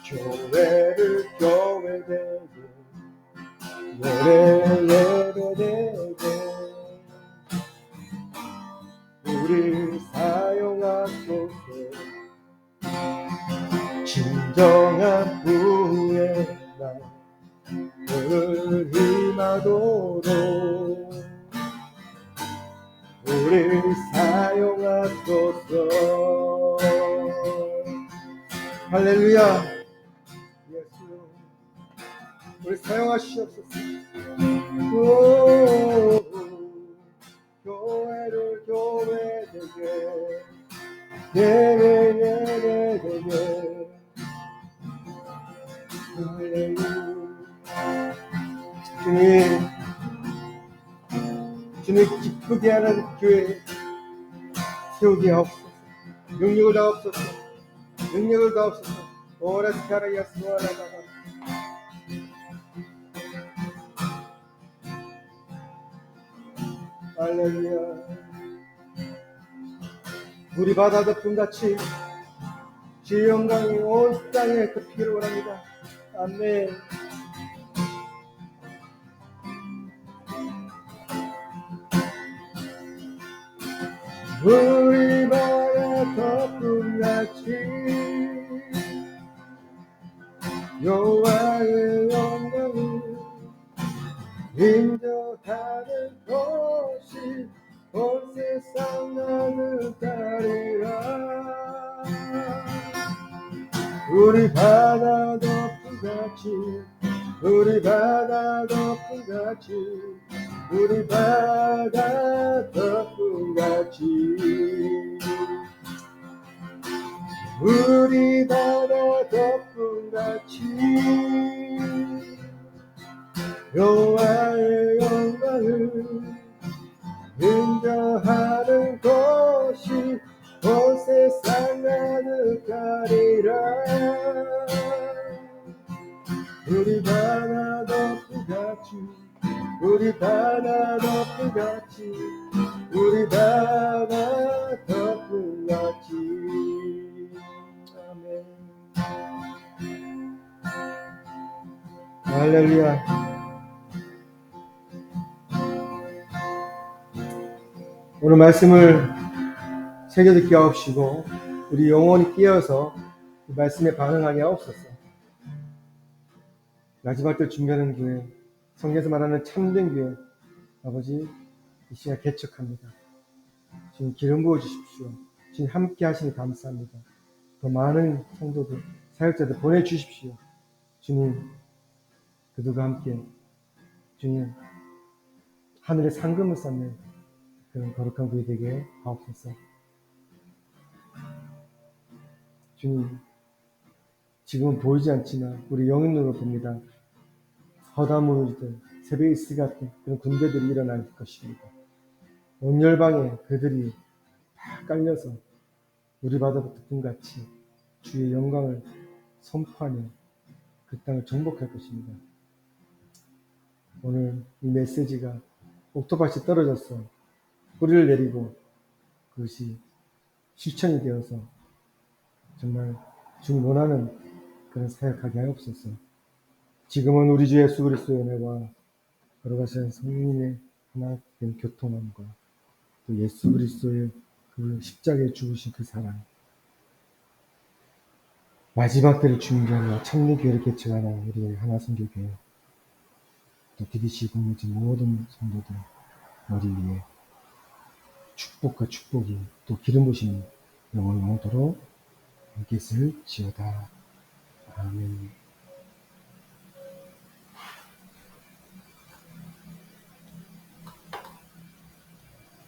교회를 교회되게 예배 예배되게 우리 사용하소서. 진정한 후에 나를 임하도록 우리 사용하소서. 할렐루야. 예수 우리 사용하시옵소서. 교회를 교회되게 예배되게 할렐루야. 주님 기쁘게 하는 교회 세우게 하옵소서. 능력을 다옵소서. 능력을 다옵소서. 오라스카라야 스와라다가 할렐루야. 우리 바다 덮음같이 주의 영광이 온 땅에 덮이기를 원합니다. 아멘. 우리 바다 덮음같이 여호와의 영광을 인정하는 것이 온 세상 나누다리라. 우리 바다 덮음같이 우리 바다 덮음같이 우리 바다 덮음같이 우리 바다 덮음같이 여호와의 영광을 인정하는 것이 온 세상 가득하리라. 우리 바다 덮음같이 우리 바다 덮음같이 우리 바다 덮음같이. 아멘. 할렐루야. 오늘 말씀을 새겨듣게 하옵시고 우리 영혼이 깨어서 이 말씀에 반응하게 하옵소서. 마지막 때 준비하는 교회, 성경에서 말하는 참된 교회, 아버지 이 시간 개척합니다. 주님 기름 부어 주십시오. 주님 함께 하시니 감사합니다. 더 많은 성도들, 사역자들 보내주십시오. 주님 그들과 함께 주님 하늘의 상금을 쌓는 그런 거룩한 교회 되게 하옵소서. 주님 지금은 보이지 않지만 우리 영의 눈으로 봅니다. 허다무리들 세베이스 같은 그런 군대들이 일어날 것입니다. 온 열방에 그들이 다 깔려서 우리 바다부터 둠같이 주의 영광을 선포하며 그 땅을 정복할 것입니다. 오늘 이 메시지가 옥토밭이 떨어져서 뿌리를 내리고 그것이 실천이 되어서 정말 주님 원하는 그런 사역하게 하옵소서. 지금은 우리 주 예수 그리스도의 은혜와 걸어가신 성령님의 하나된 교통함과 또 예수 그리스도의 그 십자가에 죽으신 그 사랑, 마지막 때를 준비하며 참된 교회를 개척하는 우리 하나선교교회, 또 DDC 공무지 모든 성도들 머리 위에 축복과 축복이 또 기름 부심이 영원히 오도록 함께 있을지어다. 아멘.